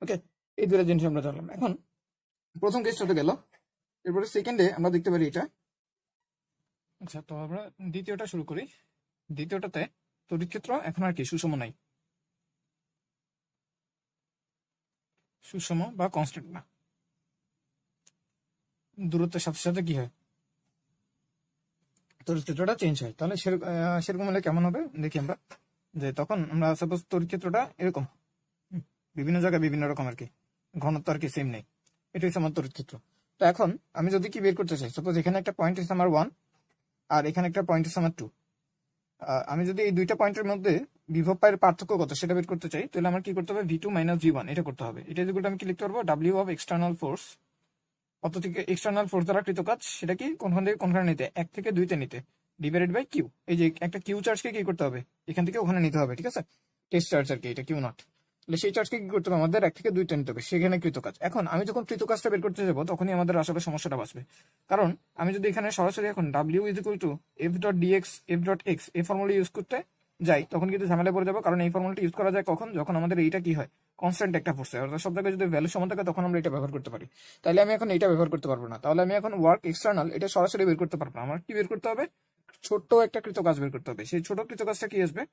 ওকে, এই দুটো জিনিস আমরা জানলাম। এখন প্রথম কেসটাতে গেল, এরপরে সেকেন্ডে আমরা দেখতে পারি এটা। আচ্ছা, তো আমরা দ্বিতীয়টা শুরু করি। দ্বিতীয়টাতে তড়িৎ ক্ষেত্র এখন আর কি সুষম নাই, সুষম বা কনস্ট্যান্ট না। দূরত্বের সাথে সাথে কি হয়, তড়িৎ ক্ষেত্রটা চেঞ্জ হয়। তাহলে সেরকম হলে কেমন হবে দেখি আমরা। যে তখন আমরা সাপোজ তড়িৎ ক্ষেত্রটা এরকম, বিভিন্ন জায়গায় বিভিন্ন রকম আর কি, ঘনত্ব আর কি সেম নেই। এটা হচ্ছে আমার তড়িৎ ক্ষেত্র। তো এখন আমি যদি কি বের করতে চাই, সাপোজ এখানে একটা পয়েন্ট হচ্ছে আমার 1 আর এখানে একটা পয়েন্ট হচ্ছে আমার 2। আমি যদি এই দুইটা পয়েন্টের মধ্যে বিভব পায়ের পার্থক্য কত সেটা বের করতে চাই, তাহলে আমার কি করতে হবে, v2 মাইনাস v1 এটা করতে হবে। এটা যেগুলো আমি কি লিখতে পারবো, w অফ এক্সটার্নাল ফোর্স, কত থেকে এক্সটার্নাল ফোর্স দ্বারা কৃত কাজ, সেটা কি কোনখান থেকে কোনখানে নিতে, 1 থেকে 2 তে নিতে, ডিভাইডেড বাই কিউ। এই যে একটা কিউ চার্জকে কি করতে হবে, এখান থেকে ওখানে নিতে হবে, ঠিক আছে, টেস্ট চার্জ আর কি, এটা কিউ নট। তাহলে সেই চার্জকে কি করতে হবে, আমাদের 1 থেকে 2 তে নিতে হবে, সেখানে কৃত কাজ। এখন আমি যখন কৃত কাজটা বের করতে যাবো তখনই আমাদের আসলে সমস্যাটা বাঁচবে। কারণ আমি যদি এখানে সরাসরি এখন w is equal to F dot DX F dot X এই ফর্মুলা ইউজ করতে যাই, তখন কিন্তু ঝামেলায় পড়ে যাবো। কারণ এই ফর্মুলাটা ইউজ করা যায় কখন, যখন আমাদের এইটা কি হয়, কনস্ট্যান্ট একটা ফোর্স, অর্থাৎ সব জায়গায় যদি ভ্যালু সমান থাকে তখন আমরা এটা ব্যবহার করতে পারি। তাহলে আমি এখন এটা ব্যবহার করতে পারবো না। তাহলে আমি এখন ওয়ার্ক এক্সটার্নাল এটা সরাসরি বের করতে পারবো না। আমার কি বের করতে হবে, ছোট্ট একটা কৃত কাজ বের করতে হবে। সেই ছোট কৃত কাজটা কি আসবে,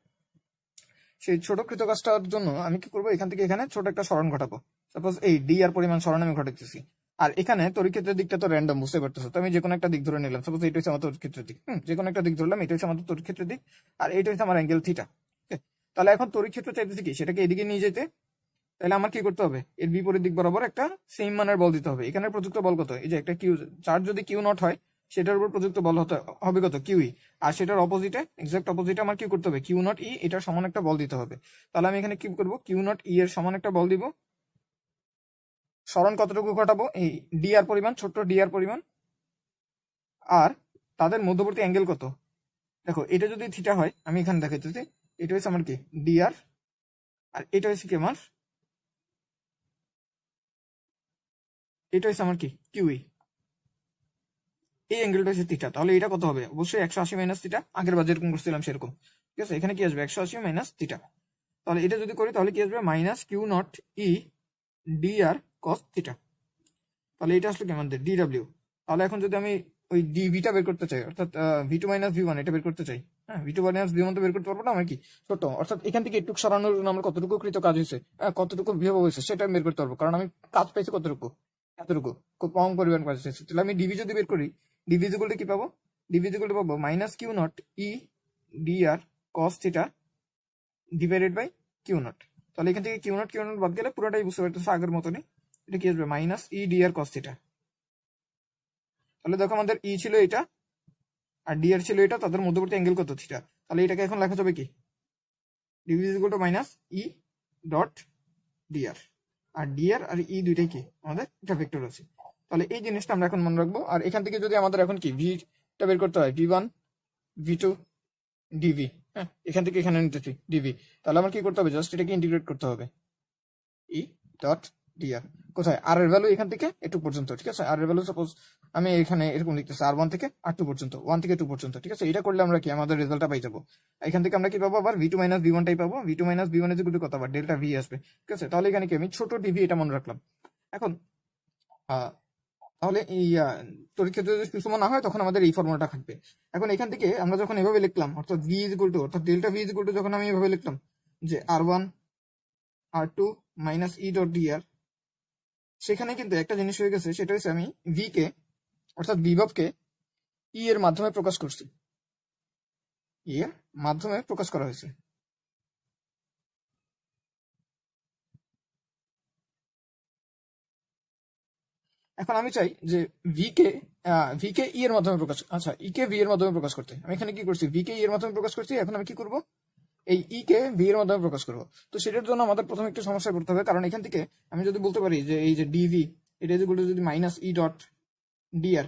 সেই ছোট কৃত কাজটার জন্য আমি কি করবো, এখান থেকে এখানে ছোট একটা সরণ ঘটাবো। সাপোজ এই ডি আর পরিমাণ সরণ আমি ঘটাচ্ছি। আর এখানে তড়িৎ ক্ষেত্রের দিকটা তো র্যান্ডম, বুঝতে পারতেছো। তো আমি যে কোনো একটা দিক ধরে নিলাম, সাপোজ এটা হচ্ছে আমার তড়িৎ ক্ষেত্রের দিক, যে কোনো একটা দিক ধরলাম, এটা হচ্ছে আমাদের তড়িৎ ক্ষেত্রের দিক, আর এটা হচ্ছে আমার অ্যাঙ্গেল থিটা। তাহলে এখন তড়িৎ ক্ষেত্র চাইতেছি কি, সেটাকে এদিকে নিয়ে যেতে। তাহলে আমার কি করতে হবে, এর বিপরীত দিক বরাবর একটা সেম মানের বল দিতে হবে। এখানে প্রযুক্ত বল কত, এই যে একটা কিউ চার্জ যদি কিউ নট হয় সেটার উপর প্রযুক্ত বল হতে হবে কত, কিউই। আর সেটার অপোজিটে, এক্সাক্ট অপোজিটে আমার কি করতে হবে, কিউ নট ই, এটার সমান একটা বল দিতে হবে। তাহলে আমি এখানে কি করবো, কিউ নট ই এর সমান একটা বল দিব। সরণ কতটুকু ঘটাবো, এই ডি আর পরিমাণ, ছোট্ট ডি আর পরিমাণ। আর তাদের মধ্যবর্তী অ্যাঙ্গেল কত, দেখো এটা যদি থিটা হয়, আমি এখানে দেখাইতেছি, এটা হচ্ছে আমার কি ডি আর এটা হচ্ছে কি আমার, এটা হচ্ছে আমার কি কিউই। এই অ্যাঙ্গেলটা হচ্ছে থিটা। তাহলে এটা কত হবে, অবশ্যই 180 মাইনাস থিটা, আগের বার যেরকম করছিলাম সেরকম, ঠিক আছে। এখানে কি আসবে, 180 মাইনাস থিটা। তাহলে এটা যদি করি তাহলে কি আসবে, minus Q naught E D R cos theta. তাহলে এটা আসলে কি আমাদের ডিডাব্লিউ। তাহলে এখন যদি আমি ওই ডিভিটা বের করতে চাই, অর্থাৎ ভি2 মাইনাস ভি1 এটা বের করতে চাই, হ্যাঁ, ভি2 মাইনাস ভি1 তো বের করতে পারবো না আমি, কি ছোট, অর্থাৎ এখান থেকে একটু সরানোর জন্য আমরা কতটুকু কৃত কাজ হয়েছে, কতটুকু বিভব হয়েছে সেটা বের করতে পারবো। কারণ আমি কাজ পাইছি কতটুকু, এতটুকু, খুব কম পরিমাণ কাজ হয়েছে। তাহলে আমি ডিভি যদি বের করি, ডিভি ইকুয়াল কি পাবো, ডিভি ইকুয়াল পাবো minus Q naught E D R cos theta divided by Q naught. তাহলে এখান থেকে কিউ নট বাদ গেলে পুরোটাই বুঝতে পারতেছে আগের মতনই, এটা কি আসবে, মাইনাস ই ডি আর কস থিটা। তাহলে দেখো আমাদের ই ছিল এটা আর ডি আর ছিল এটা, তাদের মধ্যবর্তী অ্যাঙ্গেল কত, থিটা। তাহলে এটাকে এখন লেখা যাবে কি, DV is equal to minus E dot DR. আর ডিআর আর ই দুইটাই কি আমাদের এটা ভেক্টর আছে। তাহলে এই জিনিসটা আমরা এখন মনে রাখবো। আর এখান থেকে যদি আমাদের এখন কি ভিটা বের করতে হয়, ভি1 ভি2 ডিভি, হ্যাঁ, এখান থেকে এখানে নিতেছি ডিভি। তাহলে আমার কি করতে হবে, জাস্ট এটাকে ইন্টিগ্রেট করতে হবে, ই ডট ডিআর কোথায়, আর এর ভ্যালু এখান থেকে এটু পর্যন্ত, ঠিক আছে। আর এর ভ্যালু সাপোজ আমি এখানে এরকম লিখতেছি, আর 1 থেকে আর 2 পর্যন্ত, 1 থেকে 2 পর্যন্ত, ঠিক আছে। এটা করলে আমরা কি আমাদের রেজাল্টটা পাই যাবো। এখান থেকে আমরা কি পাবো, আবার ভি2 মাইনাস ভি1 টাই পাবো। ভি2 মাইনাস ভি1 এর যে কত, আবার ডেল্টা ভি আসবে, ঠিক আছে। তাহলে এখানে কি আমি ছোট ডিভি এটা মনে রাখলাম। এখন তাহলে এই তড়িৎ ক্ষেত্র যদি সুষম না হয় তখন আমাদের এই ফর্মুলাটা থাকবে। এখন এখান থেকে আমরা যখন এভাবে লিখলাম, অর্থাৎ ভি ইজ ইকুয়াল টু, অর্থাৎ delta V is equal to, যখন আমি এভাবে লিখলাম যে আর1 R2 minus E dot DR, সেখানে কিন্তু একটা জিনিস হয়ে গেছে, সেটা হচ্ছে আমি ভি কে অর্থাৎ বিভবকে ই এর মাধ্যমে প্রকাশ করছি, ই এর মাধ্যমে প্রকাশ করা হয়েছে। এখন আমি চাই যে ভি কে ই এর মাধ্যমে প্রকাশ, আচ্ছা ই কে ভি এর মাধ্যমে প্রকাশ করতে। আমি এখানে কি করছি, ভি কে ই এর মাধ্যমে প্রকাশ করছি। এখন আমি কি করব, এই ই কে ভি এর মাধ্যমে প্রকাশ করবো। তো সেটার জন্য আমাদের প্রথমে একটু সমস্যায় পড়তে হবে, কারণ এখান থেকে আমি যদি বলতে পারি যে এই যে ডিভি, এটা যদি মাইনাস ই ডট ডিআর,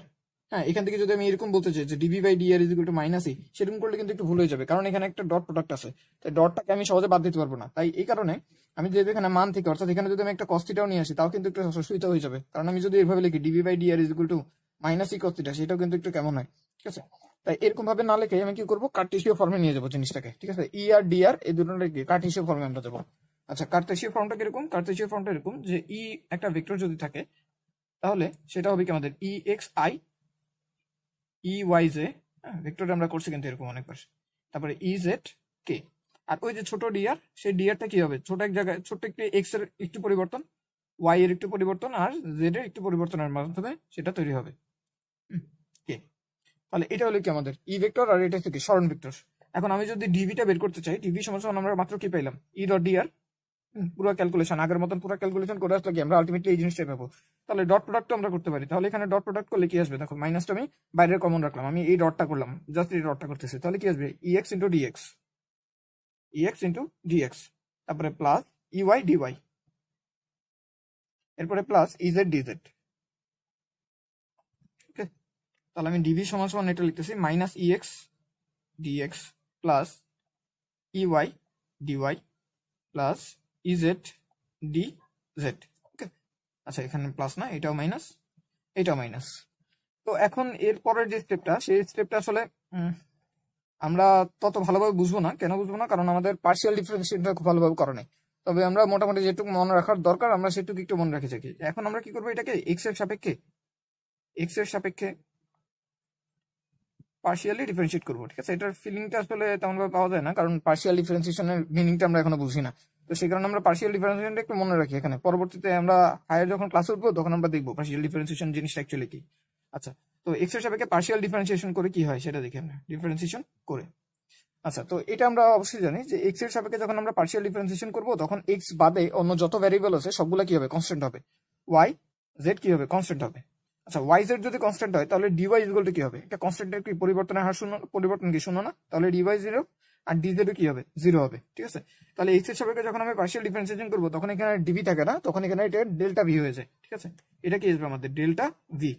হ্যাঁ এখান থেকে যদি আমি এরকম বলতে চাই যে DV by DR is equal to minus E, সেরকম করলে কিন্তু একটু ভুল হয়ে যাবে, কারণ এখানে একটা ডট প্রোডাক্ট আছে, তাই ডটটাকে আমি সহজে বাদ দিতে পারবো না। তাই এই কারণে আমি যদি এখানে মান থেকে, অর্থাৎ এখানে যদি আমি একটা কস্তিটাও নিয়ে আসি, তাও কিন্তু একটু অসুবিধা হয়ে যাবে, কারণ আমি যদি এভাবে লিখি DV by DR is equal to minus E কস্তিটা, সেটাও কিন্তু একটু কেমন হয়, ঠিক আছে। তাই এরকম ভাবে না লিখে আমি কি করবো, কার্টেসীয় ফর্মে নিয়ে যাবো জিনিসটাকে, ঠিক আছে। ই আর ডি আর এই দুটো কার্টেসীয় ফর্মে আমরা যাবো। আচ্ছা কার্টেসীয় ফর্মটা কিরকম, কার্টেসীয় ফর্মটা এরকম যে ই একটা ভেক্টর যদি থাকে, তাহলে সেটা হবে কি আমাদের E X I E Y J, vector আমরা করছি কিন্তু এরকম অনেকবার, তারপরে ই জেড কে। আর ওই যে ছোট ডিআর, সেই ডিআরটা কি হবে, ছোট এক জায়গায় ছোট একটি এক্স এর একটু পরিবর্তন, ওয়াই এর একটু পরিবর্তন আর জেড এর একটু পরিবর্তনের মাধ্যমে সেটা তৈরি হবে কে। তাহলে এটা হলো কি আমাদের ই ভেক্টর, আর এটা হচ্ছে কি সরণ ভেক্টর। এখন আমি যদি ডিভিটা বের করতে চাই, ডিভি সমান আমরা মাত্র কি পাইলাম, ই ডট ডিআর, পুরো ক্যালকুলেশন আগের মতন পুরো ক্যালকুলেশন করে আসলে কি আমরা আলটিমেটলি এই জিনিসটা পাবো। তাহলে ডট প্রোডাক্ট আমরা করতে পারি, তাহলে এখানে ডট প্রোডাক্ট করলে কি আসবে, দেখো মাইনাসটা আমি বাইরের কমন রাখলাম, আমি এই ডটটা করলাম, জাস্ট এই ডটটা করতেছি, তাহলে কি আসবে E X into DX, E X into DX, তারপরে প্লাস ই ওয়াই ডিওয়াই, এরপরে প্লাস ইজেড ডিজেড। ওকে, তাহলে আমি ডিভি সমান সমান এটা লিখতেছি minus E X DX plus E Y DY plus EZ D Z. Okay, আচ্ছা এখানে প্লাস না, এটাও মাইনাস, এটাও মাইনাস। তো এখন এর পরের যে স্টেপটা, সেই স্টেপটা আসলে আমরা তত ভালোভাবে বুঝবো না। কেন বুঝবো না, কারণ আমাদের পার্সিয়াল ডিফারেন্সিয়েশনটা খুব ভালোভাবে করে নাই। তবে আমরা মোটামুটি যেটুকু মনে রাখার দরকার আমরা সেটুকু একটু মনে রেখে থাকি। এখন আমরা কি করবো, এটাকে এক্স এর সাপেক্ষে পার্সিয়ালি ডিফারেন্সিয়েট করবো, ঠিক আছে। এটার ফিলিংটা আসলে তেমন ভাবে পাওয়া যায় না, কারণ পার্সিয়াল ডিফারেন্সিয়েশনের মিনিংটা আমরা এখনো বুঝি না। তো সেই কারণে আমরা পার্সিয়াল ডিফারেন্সিয়েশনটা একটু মনে রাখি এখানে, পরবর্তীতে আমরা হায়ার যখন ক্লাসে উঠবো তখন আমরা দেখবো পার্সিয়াল ডিফারেন্সিয়েশন জিনিসটা অ্যাকচুয়ালি কি। আচ্ছা, তো এক্স এর সাপেক্ষে পার্সিয়াল ডিফারেন্সিয়েশন করে কি হয় সেটা দেখি আমরা, ডিফারেন্সিয়েশন করে। আচ্ছা, তো এটা আমরা অবশ্যই জানি যে এক্স এর সাপেক্ষে যখন আমরা পার্সিয়াল ডিফারেন্সিয়েশন করবো, তখন এক্স বাদে অন্য যত ভ্যারিয়েবল আছে সবগুলো কি হবে, কনস্ট্যান্ট হবে। ওয়াই জেড কি হবে, কনস্ট্যান্ট হবে। আচ্ছা, ওয়াই জেড যদি কনস্ট্যান্ট হয়, তাহলে ডিওয়াই ইকুয়াল টু কি হবে, এটা কনস্ট্যান্টের কি পরিবর্তনের হার শূন্য, পরিবর্তন কি শূন্য না, তাহলে ডিওয়াই জিরো আর ডিজেড কি হবে, জিরো হবে, ঠিক আছে। তাহলে এক্স এর সাপেক্ষে যখন আমি পার্সিয়াল ডিফারেন্সিয়েশন করবো, তখন এখানে ডিভি থাকে না, তখন এখানে এটা ডেল্টা ভি হয়ে যায়, ঠিক আছে। এটা কি আসবে আমাদের ডেল্টা ভি,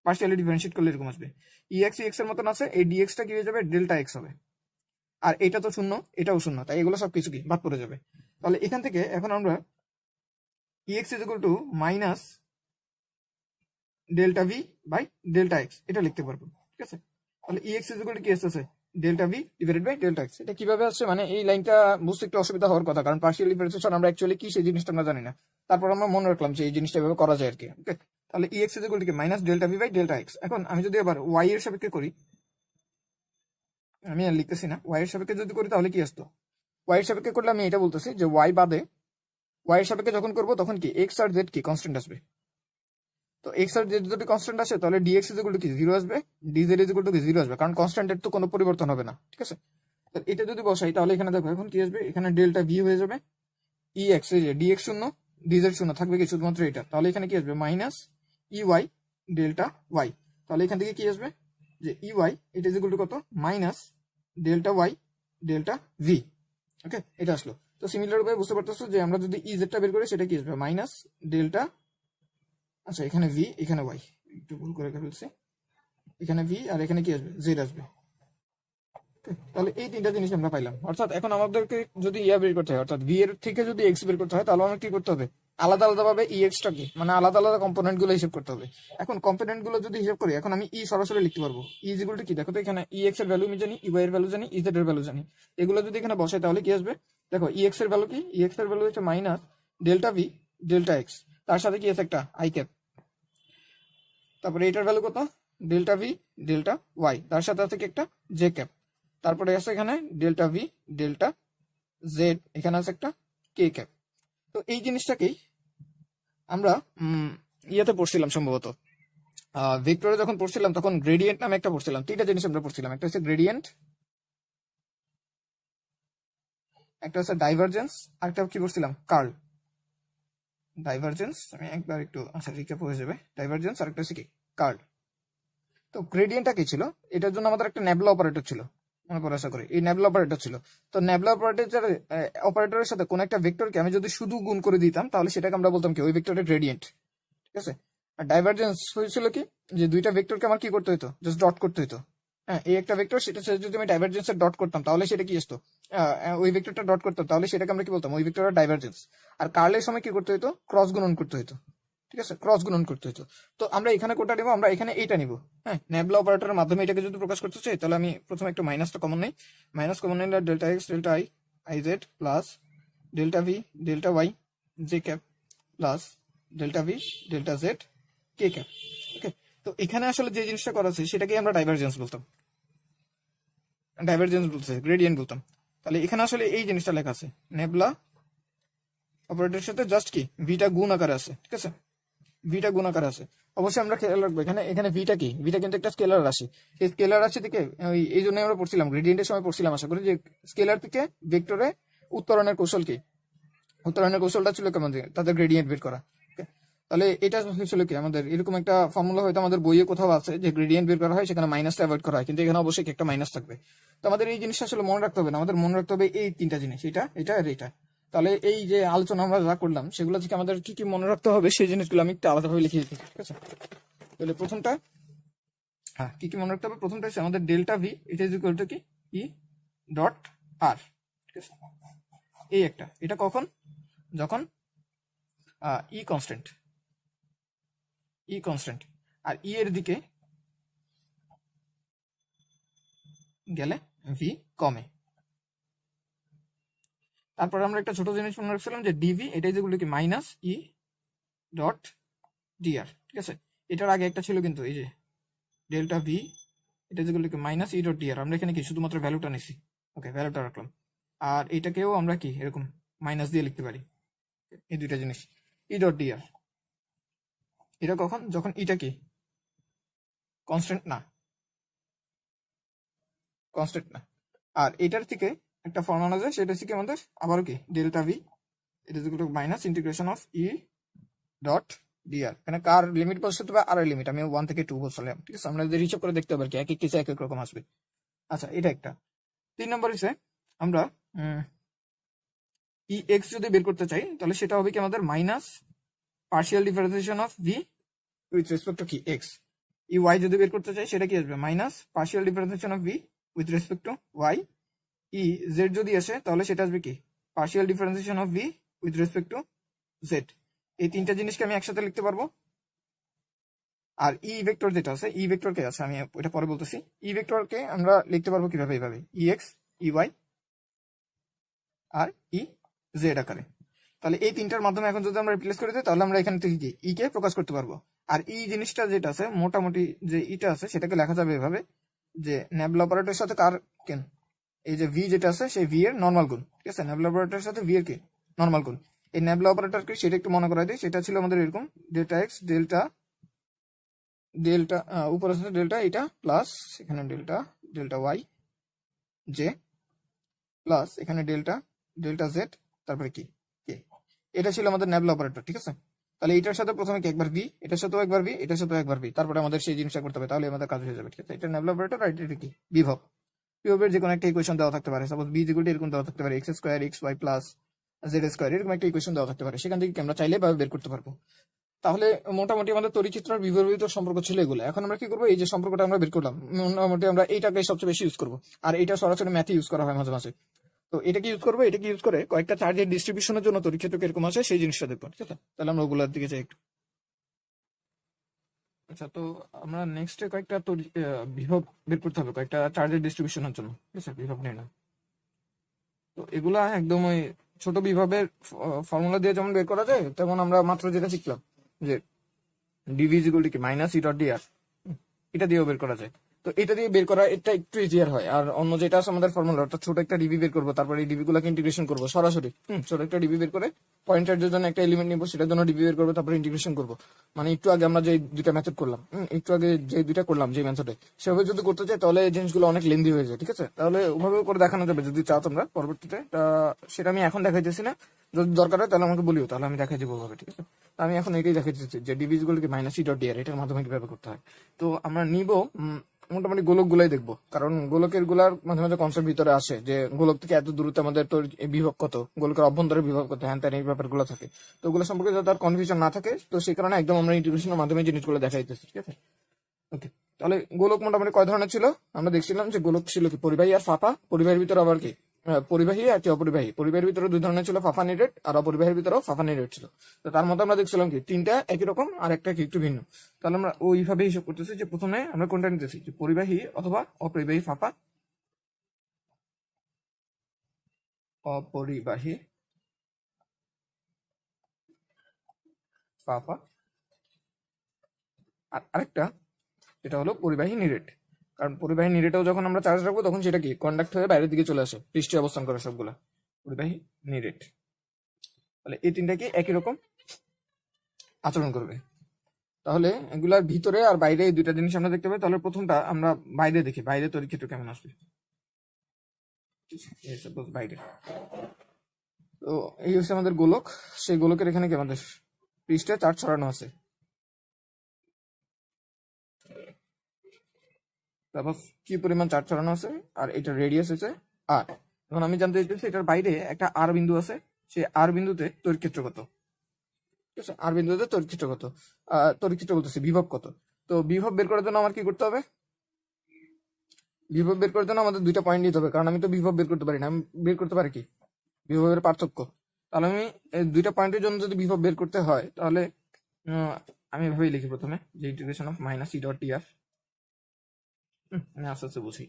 পার্সিয়ালি ডিফারেন্সিয়েট করলে এরকম আসবে। ই এক্স এর মতন আছে, এই ডিএক্স টা কি হয়ে যাবে, ডেল্টা এক্স হবে। আর এটা তো শূন্য, এটাও শূন্য, তাই এগুলো সবকিছু কি বাদ পড়ে যাবে। তাহলে এখান থেকে এখন আমরা ex is equal to minus delta V by delta X এটা লিখতে পারবো, ঠিক আছে। তাহলে ex ইজ ইকুয়াল টু কি আসছে, delta V divided by delta X. এটা কিভাবে আসছে, মানে এই লাইনটা বুঝতে একটু অসুবিধা হওয়ার কথা, কারণ পার্সিয়াল ডিফারেন্সিয়েশন আমরা অ্যাকচুয়ালি কি সেই জিনিসটা আমরা জানি না। তারপর আমরা মনে রাখলাম যে এই জিনিসটা এভাবে করা যায় আর কি। ওকে, তাহলে ex ইজ ইকুয়াল টু কি minus delta V by delta X. এখন আমি যদি আবার y এর সাপেক্ষে করি, আমি আর লিখতেছি না, y এর সাপেক্ষে যদি করি তাহলে কি আসতো, y এর সাপেক্ষে করলে আমি এটা বলতেছি যে y বাদে y এর সাপেক্ষে যখন করবো তখন কি x আর z কি কনস্ট্যান্ট আসবে। তো x আর z যদি কনস্ট্যান্ট আসে, তাহলে dx ইজ ইকুয়াল টু কি 0 আসবে, dz ইজ ইকুয়াল টু কি 0 আসবে, কারণ কনস্ট্যান্টের তো কোনো পরিবর্তন হবে না, ঠিক আছে। তো এটা যদি বসাই তাহলে এখানে দেখো এখন কি আসবে, এখানে ডেল্টা ভি হয়ে যাবে, ex এই যে dx শূন্য dz শূন্য থাকবে কি শুধুমাত্র এটা, তাহলে এখানে কি আসবে মাইনাস ey ডেল্টা y। তাহলে এখান থেকে কি আসবে যে ey এটা ইজ ইকুয়াল টু কত, minus delta y delta V. Okay, এটা আসলো। তো সিমিলার ভাবে বুঝতে পারতেছো যে আমরা যদি ez টা বের করি সেটা কি আসবে, মাইনাস ডেল্টা, আচ্ছা এখানে ভি এখানে ওয়াই, একটু ভুল করে ফেলছি, এখানে ভি আর এখানে কি আসবে, জেড আসবে। তাহলে এই তিনটা জিনিস আমরা পাইলাম। অর্থাৎ এখন আমাদেরকে যদি ইয়া বের করতে হয়, অর্থাৎ ভি এর থেকে যদি এক্স বের করতে হয়, তাহলে আমাকে কি করতে হবে, আলাদা আলাদা ভাবে ই এক্স টাকে মানে আলাদা আলাদা কম্পোনেন্ট গুলো হিসেব করতে হবে। এখন কম্পোনেন্ট গুলো যদি হিসেব করি, এখন আমি ই সরাসরি লিখতে পারবো, ই ইজ ইকুয়াল টু কি, দেখো তো এখানে ই এক্স এর ভ্যালু আমি জানি, ই ওয়াই এর ভ্যালু জানি, ই জেড এর ভ্যালু জানি, এগুলো যদি এখানে বসাই তাহলে কি আসবে, দেখো ই এক্স এর ভ্যালু কি, ই এক্স এর ভ্যালু হচ্ছে minus delta V delta x, তার সাথে কি আছে একটা আই ক্যাপ, তারপরে এটার ভ্যালু কত, ডেল্টা ভি ডেল্টা ওয়াই, তার সাথে আছে কি একটা জে ক্যাপ, তারপরে আছে এখানে ডেল্টা ভি ডেল্টা জেড, এখানে আছে একটা কে ক্যাপ। তো এই জিনিসটাকেই আমরা ইয়েতে পড়ছিলাম সম্ভবত, ভেক্টরে যখন পড়ছিলাম তখন গ্রেডিয়েন্ট নামে একটা পড়ছিলাম, তিনটা জিনিস আমরা পড়ছিলাম, একটা হচ্ছে গ্রেডিয়েন্ট, একটা হচ্ছে ডাইভারজেন্স, আর একটা কি পড়ছিলাম, কার্ল। ডাইভারজেন্স আমি একবার একটু আচ্ছা রিক্যাপ হয়ে যাবে, ডাইভারজেন্স আর একটা হচ্ছে কি কার্ল। তো গ্রেডিয়েন্টটা কি ছিল, এটার জন্য আমাদের একটা নেবলা অপারেটর ছিল, মনে পড়ে আশা করি, এই নেবলা অপারেটর ছিল। তো নেবলা অপারেটরের সাথে কোন একটা ভেক্টরকে আমি যদি শুধু গুণ করে দিতাম তাহলে সেটাকে আমরা বলতাম কি ওই ভেক্টরের গ্রেডিয়েন্ট, ঠিক আছে। আর ডাইভারজেন্স হয়েছিল কি, যে দুইটা ভেক্টরকে আমার কি করতে হতো, জাস্ট ডট করতে হতো। হ্যাঁ, এই একটা ভেক্টর, সেটা যদি আমি ডাইভারজেন্সের ডট করতাম তাহলে সেটা কি আসতো, ওই ভেক্টরটা ডট করতাম তাহলে সেটাকে আমরা কি বলতাম, ওই ভেক্টরের ডাইভারজেন্স। আর কার্লের সময় কি করতে হতো, ক্রস গুণন করতে হতো, ঠিক আছে, ক্রস গুণন করতে হতো। তো আমরা এখানে কোনটা নিবো, আমরা এখানে এইটা নিবো। হ্যাঁ, নেবলা অপারেটরের মাধ্যমে এটাকে যদি প্রকাশ করতে চাই তাহলে আমি প্রথমে একটু মাইনাসটা কমন নেই, মাইনাস কমন নিলে delta X delta I I Z plus delta V delta Y J cap plus delta V delta Z K cap. Okay, তো এখানে আসলে যে জিনিসটা করা আছে সেটাকে আমরা ডাইভারজেন্স বলতাম, ডাইভারজেন্স বলতে গ্রেডিয়েন্ট বলতাম। তাহলে এখানে আসলে এই জিনিসটা লেখা আছে, নেবলা অপারেটরের সাথে জাস্ট কি ভিটা গুণ আকারে আছে, ঠিক আছে, ভিটা গুণ আকারে আছে। অবশ্যই আমরা খেয়াল রাখবো এখানে, এখানে ভিটা কি, ভিটা কিন্তু একটা স্কেলার রাশি, এই স্কেলার রাশি থেকে এই জন্য আমরা পড়ছিলাম গ্রেডিয়েন্টের সময় পড়ছিলাম আশা করি, যে স্কেলার থেকে ভেক্টরে উত্তরণের কৌশল কি, উত্তরণের কৌশলটা ছিল কেমন, তাদের গ্রেডিয়েন্ট বের করা। তাহলে এটা হয়েছিল কি, আমাদের এরকম একটা ফর্মুলা হয়তো আমাদের বইয়ে কোথাও আছে যে গ্রেডিয়েন্ট বের করা হয় সেখানে মাইনাসটা অ্যাভয়েড করা হয়, কিন্তু এখানে অবশ্যই একটা মাইনাস থাকবে। তো আমাদের এই জিনিসটা আসলে মনে রাখতে হবে না, আমাদের মনে রাখতে হবে এই তিনটা জিনিস, এটা এটা আর এটা। তাহলে এই যে আলোচনা আমরা যা করলাম সেগুলো থেকে আমাদের কি কি মনে রাখতে হবে সেই জিনিসগুলো আমি একটু আলাদাভাবে লিখে দিচ্ছি, ঠিক আছে। তাহলে প্রথমটা, হ্যাঁ, কি কি মনে রাখতে হবে, প্রথমটা হচ্ছে আমাদের ডেল্টা ভি, এটা ইজ ইকুয়াল টু কি ই ডট আর, ঠিক আছে। এই একটা, এটা কখন, যখন ই কনস্ট্যান্ট, ই কনস্ট্যান্ট, আর ই এর দিকে গেলে ভি কমে। তারপর আমরা একটা ছোট জিনিস মনে রাখছিলাম যে ডিভি, এটাই যেগুলো কি মাইনাস ই ডট ডিআর, ঠিক আছে। এটার আগে একটা ছিল কিন্তু এই যে ডেল্টা ভি, এটা যেগুলো কি মাইনাস ই ডট ডিআর, আমরা এখানে কি শুধুমাত্র ভ্যালুটা নিছি, ওকে, ভ্যালুটা রাখলাম। আর এটাকেও আমরা কি এরকম মাইনাস দিয়ে লিখতে পারি, এই দুইটা জিনিস, ই ডট ডিআর। এটা কখন, যখন ইটা কি কনস্ট্যান্ট না, কনস্ট্যান্ট না। আর এটার থেকে একটা ফর্ম আনা যায়, সেটা হচ্ছে কি আমাদের আবারও কি ডেল্টা ভি, এটা যেগুলো minus integration of E dot DR. এখানে কার লিমিট বসতে হবে, আর লিমিট আমি 1 থেকে 2 বসালাম, ঠিক আছে। আমরা হিসাব করে দেখতে হবে কি এক এক কেসে এক এক রকম আসবে। আচ্ছা, এটা একটা। 3 নম্বর হিসেবে আমরা ই এক্স যদি বের করতে চাই তাহলে সেটা হবে কি আমাদের minus partial differentiation of V with respect to কি এক্স। ই ওয়াই যদি বের করতে চাই সেটা কি আসবে, minus partial differentiation of V with respect to Y. E Z যদি আসে তাহলে সেটা আসবে কি partial differentiation of V with respect to Z. এই তিনটা জিনিসকে আমি একসাথে লিখতে পারবো। আর ই ভেক্টর যেটা আছে, ই ভেক্টরকে আছে, আমি ওইটা পরে বলতেছি। ই ভেক্টরকে আমরা লিখতে পারবো কিভাবে, এইভাবে ই এক্স ই ওয়াই আর ই জেড আকারে। তাহলে এই তিনটার মাধ্যমে এখন যদি আমরা রিপ্লেস করে দিই তাহলে আমরা এখান থেকে কি ই কে প্রকাশ করতে পারবো। আর ই জিনিসটা যেটা আছে, মোটামুটি যে ইটা আছে সেটাকে লেখা যাবে এভাবে, যে নেবলা অপারেটরের সাথে কার কেন, এই যে ভি যেটা আছে সেই ভি এর নর্মাল গুণ, ঠিক আছে। নেবলা অপারেটরের সাথে ভি এর কি নর্মাল গুণ। এই নেবলা অপারেটরকে সেটা একটু মনে করাই দিই, সেটা ছিল আমাদের এরকম ডেল্টা এক্স ডেল্টা ডেল্টা উপরে আছে ডেল্টা এটা প্লাস এখানে delta delta Y J plus এখানে ডেল্টা ডেল্টা জেড, তারপরে কি কে। এটা ছিল আমাদের নেবলা অপারেটর, ঠিক আছে। তাহলে এটার সাথে প্রথমে কি একবার ভি, এটার সাথেও একবার ভি, এটার সাথেও একবার ভি, তারপরে আমাদের সেই জিনিসটা করতে হবে, তাহলে আমাদের কাজ হয়ে যাবে, ঠিক আছে। এটা নেবলা অপারেটর আর এটা কি বিভব। বিভবের যে কোনো একটা ইকুয়েশন দেওয়া থাকতে পারে, সাপোজ বি ইকুয়াল টু এরকম দেওয়া থাকতে পারে X square X Y plus Z square, এরকম একটা ইকুয়েশন দেওয়া থাকতে পারে, সেখান থেকে আমরা চাইলে ভাবে বের করতে পারবো। তাহলে মোটামুটি আমাদের তড়িৎক্ষেত্র আর বিভবের সম্পর্ক ছিল এগুলো। এখন আমরা কি করবো, এই যে সম্পর্কটা আমরা বের করলাম, মোটামুটি আমরা এইটাকে সবচেয়ে বেশি ইউজ করবো, আর এটা সরাসরি ম্যাথে ইউজ করা হয় মাঝে মাঝে। তো এটাকে ইউজ করবো, এটাকে ইউজ করে কয়েকটা চার্জের ডিস্ট্রিবিউশনের জন্য তড়িৎক্ষেত্র কিরকম আছে সেই জিনিসটা দেখবো, ঠিক আছে। তাহলে আমরা ওগুলোর দিকে যাই একটু। আচ্ছা, তো আমরা নেক্সটে কয়েকটা বিভব বের করতে হবে কয়েকটা চার্জের ডিস্ট্রিবিউশনের জন্য, ঠিক আছে, বিভব নিয়ে না। তো এগুলা একদম ওই ছোট বিভবের ফর্মুলা দিয়ে যেমন বের করা যায়, তেমন আমরা মাত্র যেটা শিখলাম যে ডিভি ইজ ইকুয়াল টু কি মাইনাস ই ডট ডিআর, এটা দিয়েও বের করা যায়। তো এটা দিয়ে বের করা এটা একটু ইজিয়ার হয়। আর অন্য যেটা আছে আমাদের ফর্মুলা, অর্থাৎ ছোট একটা ডিবি বের করবো, তারপরে এই ডিবি গুলাকে ইন্টিগ্রেশন করবো সরাসরি। ছোট একটা ডিবি বের করে পয়েন্টার জন্য একটা এলিমেন্ট নিবো, সেটার জন্য ডিবি বের করবো, তারপরে ইন্টিগ্রেশন করবো। মানে একটু আগে আমরা যে দুইটা মেথড করলাম, একটু আগে যে দুইটা করলাম যে মেথডে, সেভাবে যদি করতে চাই তাহলে এই জিনিসগুলো অনেক লেন্দি হয়ে যায়। ঠিক আছে, তাহলে ওভাবে করে দেখানো যাবে যদি চাও তোমরা পরবর্তীতে। সেটা আমি এখন দেখাইতেছি না, যদি দরকার হয় তাহলে আমাকে বলিও, তাহলে আমি দেখাই দেবো ওভাবে। ঠিক আছে, তো আমি এখন এটাই দেখাইতেছি যে ডিভিজ গুলোকে মাইনাস ই ডট ডিআর এটার মাধ্যমে কিভাবে করতে হয়। তো আমরা নিব মোটামুটি গোলক গুলাই দেখবো, কারণ গোলকের গুলার মাঝে মাঝে কনসেপ্ট ভিতরে আসে যে গোলক থেকে এত দূরত্বে আমাদের তো বিভব কত, গোলকের অভ্যন্তরের বিভব কত, হ্যান ত্যান এই ব্যাপারগুলো থাকে। তো ওগুলো সম্পর্কে যাতে আর কনফিউশন না থাকে, তো সেই কারণে একদম আমরা ইন্টিগ্রেশনের মাধ্যমে জিনিসগুলো দেখাইতেছি। ঠিক আছে, ওকে। তাহলে গোলক মোটামুটি কয় ধরনের ছিল আমরা দেখছিলাম, যে গোলক ছিল কি পরিবাহী আর ফাঁপা। পরিবাহীর ভিতরে আবার কি পরিবাহী আর কি অপরিবাহী। পরিবাহীর ভিতরে দুই ধরনের ছিল, ফাঁপা নিরেট, আর অপরিবাহীর ভিতরেও ফাঁপা নিরেট ছিল। তো তার মধ্যে আমরা দেখছিলাম কি তিনটা একই রকম আর একটা কি একটু ভিন্ন। তাহলে আমরা ওইভাবে হিসাব করতেছি যে প্রথমে আমরা কোনটা নিতেছি, যে পরিবাহী অথবা অপরিবাহী ফাঁপা, অপরিবাহী ফাঁপা, আর আরেকটা এটা হলো পরিবাহী নিরেট। কারণ পরিবাহী নিরেটেও যখন আমরা চার্জ রাখবো তখন সেটা কি কন্ডাক্ট হয়ে বাইরের দিকে চলে আসে, পৃষ্ঠে অবস্থান করে সবগুলা পরিবাহী নিরেট। তাহলে এই তিনটা কি একই রকম আচরণ করবে। তাহলে এগুলার ভিতরে আর বাইরে এই দুইটা জিনিস আমরা দেখতে পাই। তাহলে প্রথমটা আমরা বাইরে দেখি, বাইরে তড়িৎ ক্ষেত্র কেমন আসবে। বাইরে তো এই হচ্ছে আমাদের গোলক। সেই গোলকের এখানে কি আমাদের পৃষ্ঠে চার্জ ছড়ানো আছে, তারপর কি পরিমাণ চার্জ ছড়ানো আছে, আর এটা রেডিয়াস হচ্ছে আর। এখন আমি জানতে চাইছি এটার বাইরে একটা আর বিন্দু আছে, সেই আর বিন্দুতে তড়িৎ ক্ষেত্র কত। ঠিক আছে, আর বিন্দুতে তড়িৎ ক্ষেত্র কত, তড়িৎ ক্ষেত্র বলতেছি বিভব কত। তো বিভব বের করার জন্য আমার কি করতে হবে, বিভব বের করার জন্য আমাদের দুইটা পয়েন্ট নিতে হবে, কারণ আমি তো বিভব বের করতে পারি না। আমি বের করতে পারি কি বিভবের পার্থক্য। তাহলে আমি এই দুইটা পয়েন্টের জন্য যদি বিভব বের করতে হয়, তাহলে আমি এভাবেই লিখি প্রথমে, যে integration of minus E dot TR. আমি আস্তে আস্তে বুঝি।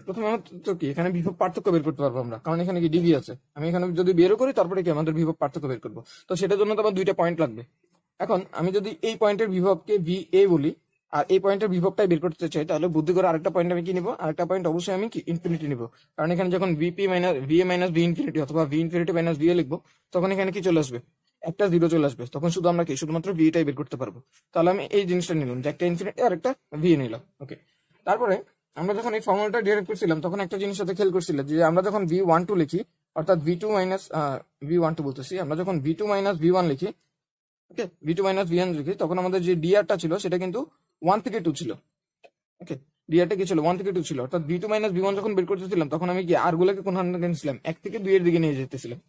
প্রথমে তো কি এখানে বিভব পার্থক্য বের করতে পারবো আমরা, কারণ এখানে কি ডিবি আছে। আমি এখানে যদি বেরও করি তারপরে কি আমাদের বিভব পার্থক্য বের করবো। তো সেটার জন্য তো আমার দুইটা পয়েন্ট লাগবে। এখন আমি যদি এই পয়েন্টের বিভবকে ভি এ বলি, আর এই পয়েন্টের বিভবটাই বের করতে চাই, তাহলে বুদ্ধি করে আরেকটা পয়েন্ট আমি কি নিবো, আরেকটা পয়েন্ট অবশ্যই আমি কি ইনফিনিটি নিবো। কারণ এখানে যখন VP minus V A minus V infinity অথবা V infinity minus V A লিখবো, তখন এখানে কি চলে আসবে, একটা জিরো চলে আসবে। তখন শুধু আমরা কি শুধুমাত্র ভিটাই বের করতে পারবো। তাহলে আমি এই জিনিসটা নিলাম, যে একটা ইনফিনিটি আর একটা ভি নিলাম। ওকে, তারপরে আমরা যখন এই ফর্মুলাটা ডিরাইভ করছিলাম তখন একটা জিনিস সাথে খেয়াল করছিলাম, যে আমরা যখন ভি ওয়ান টু লিখি, অর্থাৎ V two minus V one two বলতেছি, আমরা যখন V two minus V one লিখি, okay, V two minus V one লিখি, তখন আমাদের যে ডিআরটা ছিল সেটা কিন্তু 1 থেকে 2 ছিল। ওকে, ডিআরটা কি ছিল 1 থেকে 2 ছিল। অর্থাৎ V two minus V one যখন বের করতেছিলাম তখন আমি কি আর গুলোকে কোন হান্ড্রেড নিয়েছিলাম, 1 থেকে 2 এর দিকে নিয়ে যেতেছিলাম।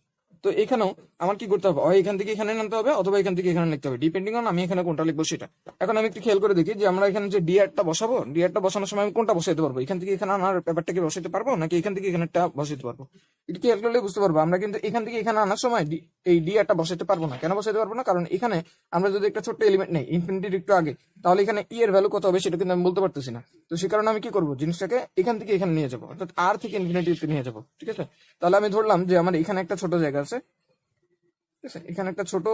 তো এখানেও আমার কি করতে হবে, হয় এখান থেকে এখানে আনতে হবে অথবা এখান থেকে এখানে লিখতে হবে, ডিপেন্ডিং অন আমি এখানে কোনটা লিখবো সেটা। এখন আমি একটু খেয়াল করে দেখি যে আমরা এখানে যে ডিআরটা বসাবো, ডিআরটা বসানোর সময় আমি কোনটা বসাইতে পারবো, এখান থেকে এখানে আনার ব্যাপারটাকে বসাইতে পারবো নাকি এখান থেকে এখানেটা বসাইতে পারবো। একটু খেয়াল করলে বুঝতে পারবো আমরা কিন্তু এখান থেকে এখানে আনার সময় এই ডিআরটা বসাইতে পারবো না। কেন বসাইতে পারবো না, কারণ এখানে আমরা যদি একটা ছোট্ট এলিমেন্ট নেই ইনফিনিটির একটু আগে, তাহলে এখানে ই এর ভ্যালু কত হবে সেটা কিন্তু আমি বলতে পারতেছি না। তো সে কারণে আমি কি করবো, জিনিসটাকে এখান থেকে এখানে নিয়ে যাবো, অর্থাৎ আর থেকে ইনফিনিটিতে নিয়ে যাবো। ঠিক আছে, তাহলে আমি ধরলাম যে আমার এখানে একটা ছোট জায়গা আছে, ঠিক আছে, এখানে একটা ছোট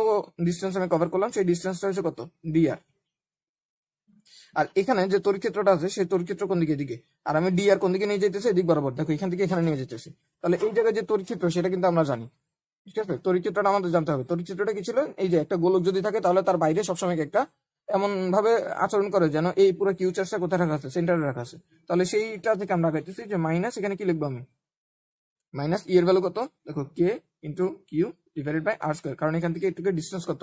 ডিস্টেন্স আমি কভার করলাম, সেই ডিস্টেন্সটা হচ্ছে কত, ডিআর। আর এখানে যে তড়িৎ ক্ষেত্রটা আছে সেই তড়িৎ ক্ষেত্র কোন দিকে, দিকে, আর আমি ডিআর কোন দিকে নিয়ে যেতেছি, এদিক বরাবর। দেখো এখান থেকে এখানে নিয়ে যেতেছি, তাহলে এই জায়গায় যে তড়িৎ ক্ষেত্র সেটা কিন্তু আমরা জানি। ঠিক আছে, তড়িৎ ক্ষেত্রটা আমাদের জানতে হবে। তড়িৎ ক্ষেত্রটা কি ছিল, এই যে একটা গোলক যদি থাকে তাহলে তার বাইরে সবসময় একটা এমন ভাবে আচরণ করে যেন এই পুরো কিউ চার্জটা কোথায় রাখা আছে, সেন্টারে রাখা আছে। তাহলে সেইটা থেকে আমরা গাইতেছি যে মাইনাস, এখানে কি লিখবো আমি, মাইনাস ই এর ভ্যালু কত, দেখো K into Q divided by R square. কারণ এখান থেকে একটু ডিস্টেন্স কত,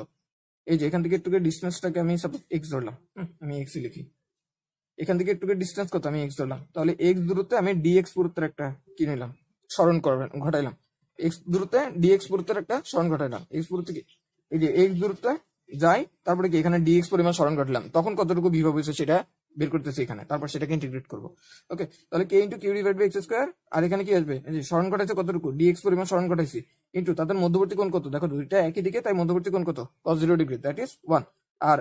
এই যে এখান থেকে একটু ডিস্টেন্সটাকে আমি সাপোজ এক্স ধরলাম, আমি এক্স লিখি, এখান থেকে একটু ডিস্টেন্স কত, আমি এক্স ধরলাম। তাহলে এক্স দূরত্বে আমি ডিএক্স পুরুত্বের একটা কি নিলাম, স্মরণ করবেন ঘটাইলাম। এক্স দূরত্বে ডিএক্স পুরুত্বের একটা স্মরণ ঘটাইলাম। এক্স পুরুত্বে কি, এই যে এক্স দূরত্বে যাই, তারপরে কি এখানে ডিএক্স পরিমাণ স্মরণ ঘটালাম, তখন কতটুকু বিভব হয়েছে সেটা বের করতেছি এখানে, তারপর সেটাকে ইন্টিগ্রেট করবো। ওকে, তাহলে K into Q divide by X square, আর এখানে কি আসবে, এই যে স্মরণ ঘটাইছে কতটুকু, ডিএক্স পরিমাণ স্মরণ ঘটাইছি, ইন্টু তাদের মধ্যবর্তী কোণ কত, দেখো দুইটা একই দিকে তাই মধ্যবর্তী কোণ কত, cos 0 ডিগ্রি, দ্যাট ইজ 1। আর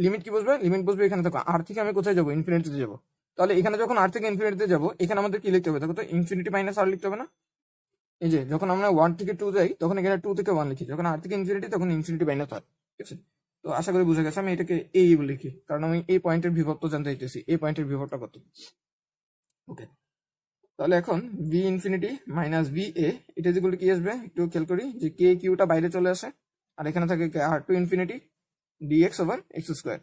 লিমিট কি বসবে, লিমিট বসবে এখানে, দেখো আর থেকে আমি কোথায় যাবো, ইনফিনিটিতে যাবো। তাহলে এখানে যখন আর থেকে ইনফিনিটিতে যাবো, এখানে আমাদের কি লিখতে হবে, দেখো তো ইনফিনিটি মাইনাস আর লিখতে হবে না। এই যে যখন আমরা 1 থেকে 2 যাই তখন এখানে 2 থেকে 1 লিখি, যখন আর থেকে ইনফিনিটি তখন ইনফিনিটি মাইনাস হয়। ঠিক আছে, তো আশা করি বুঝে গেছে। আমি এটাকে এই লিখি কারণ আমি এই পয়েন্টের বিভব তো জানতে চাইতেছি, এই পয়েন্টের বিভবটা কত। ওকে, তাহলে এখন ভি ইনফিনিটি মাইনাস ভি এ এটা যেগুলো কি আসবে একটু খেয়াল করি যে কে কিউটা বাইরে চলে আসে, আর এখানে থাকে R to infinity DX over X square.